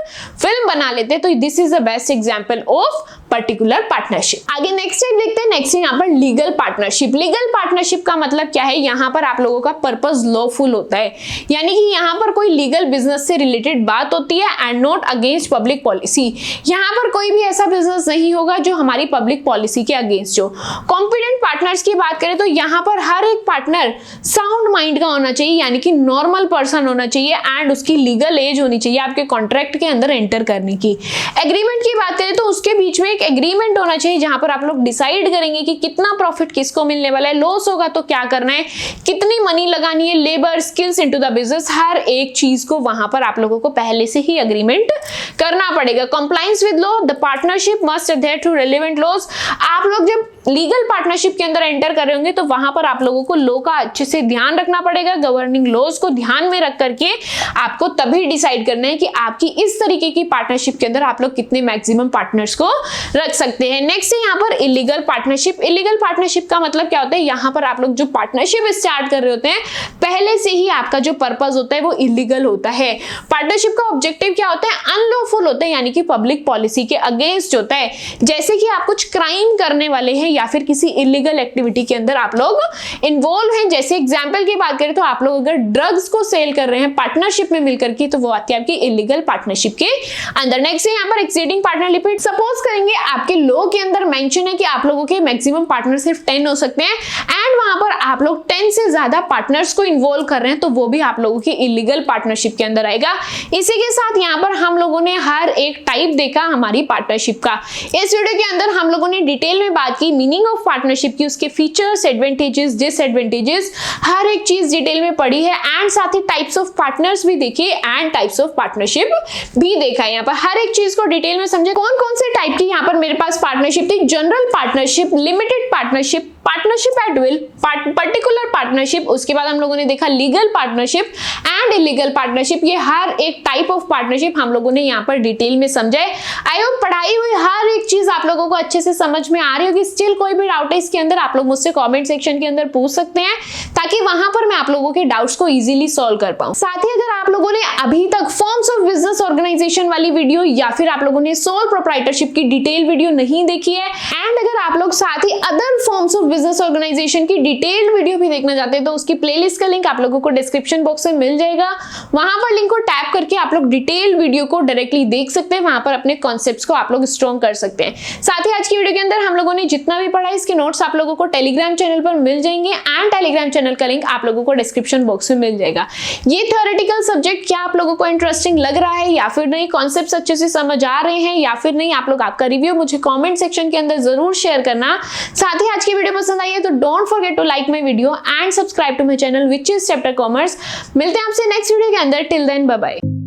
Speaker 1: फिल्म बना लेते हैं, तो this is the best example of particular partnership. आगे नेक्स्ट स्टेप देखते हैं। नेक्स्ट है यहाँ पर लीगल पार्टनरशिप। लीगल पार्टनरशिप का मतलब क्या है, यहाँ पर आप लोगों का पर्पस लॉफुल होता है, यानी कि यहाँ पर कोई लीगल बिजनेस से रिलेटेड बात होती है and not against public policy. यहाँ पर कोई भी ऐसा बिजनेस नहीं होगा जो हमारी पब्लिक पॉलिसी के अगेंस्ट हो। कॉम्पिटेंट पार्टनर्स की बात करें तो यहाँ पर हर एक पार्टनर साउंड माइंड का होना चाहिए, यानी कि नॉर्मल पर्सन होना चाहिए एंड उसकी लीगल एज होनी चाहिए आपके कॉन्ट्रैक्ट के अंदर एंटर करने की। एग्रीमेंट की बात करें तो उसके बीच में एक एग्रीमेंट होना चाहिए जहां पर आप लोग डिसाइड करेंगे कि कितना प्रॉफिट किसको मिलने वाला है, लॉस होगा तो क्या करना है, कितनी मनी लगानी है, labour skills into the business, हर एक चीज को वहां पर आप लोगों को पहले से ही एग्रीमेंट करना पड़ेगा। Compliance with law, the partnership must adhere to relevant laws. आप लोग जब लीगल पार्टनरशिप के अंदर एंटर कर रहे होंगे तो वहां पर आप लोगों को लॉ का अच्छे से ध्यान रखना पड़ेगा, गवर्निंग लॉज को ध्यान में रख करके आपको तभी डिसाइड करना है कि आपकी इस तरीके की पार्टनरशिप के अंदर आप लोग कितने मैक्सिमम पार्टनर्स को रख सकते हैं। नेक्स्ट है यहाँ पर इलीगल पार्टनरशिप। इलीगल पार्टनरशिप का मतलब क्या होता है, यहाँ पर आप लोग जो पार्टनरशिप स्टार्ट कर रहे होते हैं पहले से ही आपका जो पर्पस होता है वो इलीगल होता है। पार्टनरशिप का ऑब्जेक्टिव क्या होता है, अनलॉफुल होता है, यानी कि पब्लिक पॉलिसी के अगेंस्ट होता है। जैसे कि आप कुछ क्राइम करने वाले हैं या फिर किसी इलीगल एक्टिविटी के अंदर आप लोग इन्वॉल्व हैं। जैसे एग्जांपल की बात करें तो आप लोग अगर ड्रग्स को सेल कर रहे हैं पार्टनरशिप में मिलकर के तो वो आती है आपकी इलीगल पार्टनरशिप के अंदर। नेक्स्ट है यहाँ पर एक्सीडिंग पार्टनर लिमिट। सपोज करेंगे आपके लॉ के अंदर मेंशन है कि आप लोगों के मैक्सिमम पार्टनर सिर्फ 10 हो सकते हैं एंड वहां पर आप लोग 10 से ज्यादा पार्टनर्स को इन्वॉल्व कर रहे हैं तो वो भी आप लोगों की इलीगल पार्टनरशिप के अंदर आएगा। इसी के साथ यहाँ पर हम लोगों ने हर एक टाइप देखा हमारी पार्टनरशिप का। इस वीडियो के अंदर हम लोगों ने डिटेल में बात की मीनिंग ऑफ पार्टनरशिप की, उसके फीचर्स, एडवांटेजेस, डिसएडवांटेजेस, हर एक चीज डिटेल में पढ़ी है एंड साथ ही टाइप्स ऑफ पार्टनर्स भी देखे एंड टाइप्स ऑफ पार्टनरशिप भी देखा। यहाँ पर हर एक चीज को डिटेल में समझे। कौन कौन से टाइप की यहाँ पर मेरे पास पार्टनरशिप थी, general partnership, limited partnership, partnership at will, particular partnership, उसके बाद हम लोगों ने देखा legal partnership and illegal partnership. ये हर एक टाइप ऑफ पार्टनरशिप हम लोगों ने यहाँ पर डिटेल में समझा है। आई होप पढ़ाई हुई हर एक चीज आप लोगों को अच्छे से समझ में आ रही होगी। स्टिल कोई भी डाउट है इसके अंदर आप लोग मुझसे कमेंट सेक्शन के अंदर पूछ सकते हैं ताकि वहां पर मैं आप लोगों के डाउट्स को इजीली सॉल्व कर पाऊं। साथ ही अगर आप लोगों ने अभी तक फॉर्म्स ऑफ बिजनेस ऑर्गेनाइजेशन वाली वीडियो या फिर आप लोगों ने सोल प्रोप्राइटरशिप की डिटेल वीडियो नहीं देखी है एंड अगर आप लोग साथ ही other forms of business organisation की डिटेल्ड वीडियो भी देखना चाहते हैं तो उसकी प्लेलिस्ट का लिंक आप लोगों को डिस्क्रिप्शन बॉक्स में मिल जाएगा। वहां पर लिंक को टैप करके आप लोग डिटेल्ड वीडियो को डायरेक्टली देख सकते हैं, वहां पर अपने कॉन्सेप्ट्स को आप लोग स्ट्रॉन्ग कर सकते हैं। साथ ही आज की वीडियो के अंदर हम लोगों ने जितना भी पढ़ा इसके नोट्स आप लोगों को टेलीग्राम चैनल पर मिल जाएंगे एंड टेलीग्राम चैनल का लिंक आप लोगों को डिस्क्रिप्शन बॉक्स में मिल जाएगा। ये थ्योरेटिकल सब्जेक्ट क्या आप लोगों को इंटरेस्टिंग लग रहा है या फिर नहीं, कॉन्सेप्ट्स अच्छे से समझ आ रहे हैं या फिर नहीं, आप लोग आपका रिव्यू मुझे कमेंट सेक्शन के अंदर जरूर शेयर करना। साथ ही आज की वीडियो पसंद आई है तो don't forget to like my video and subscribe to my channel which is chapter commerce. मिलते हैं आपसे नेक्स्ट वीडियो के अंदर। Till then bye bye.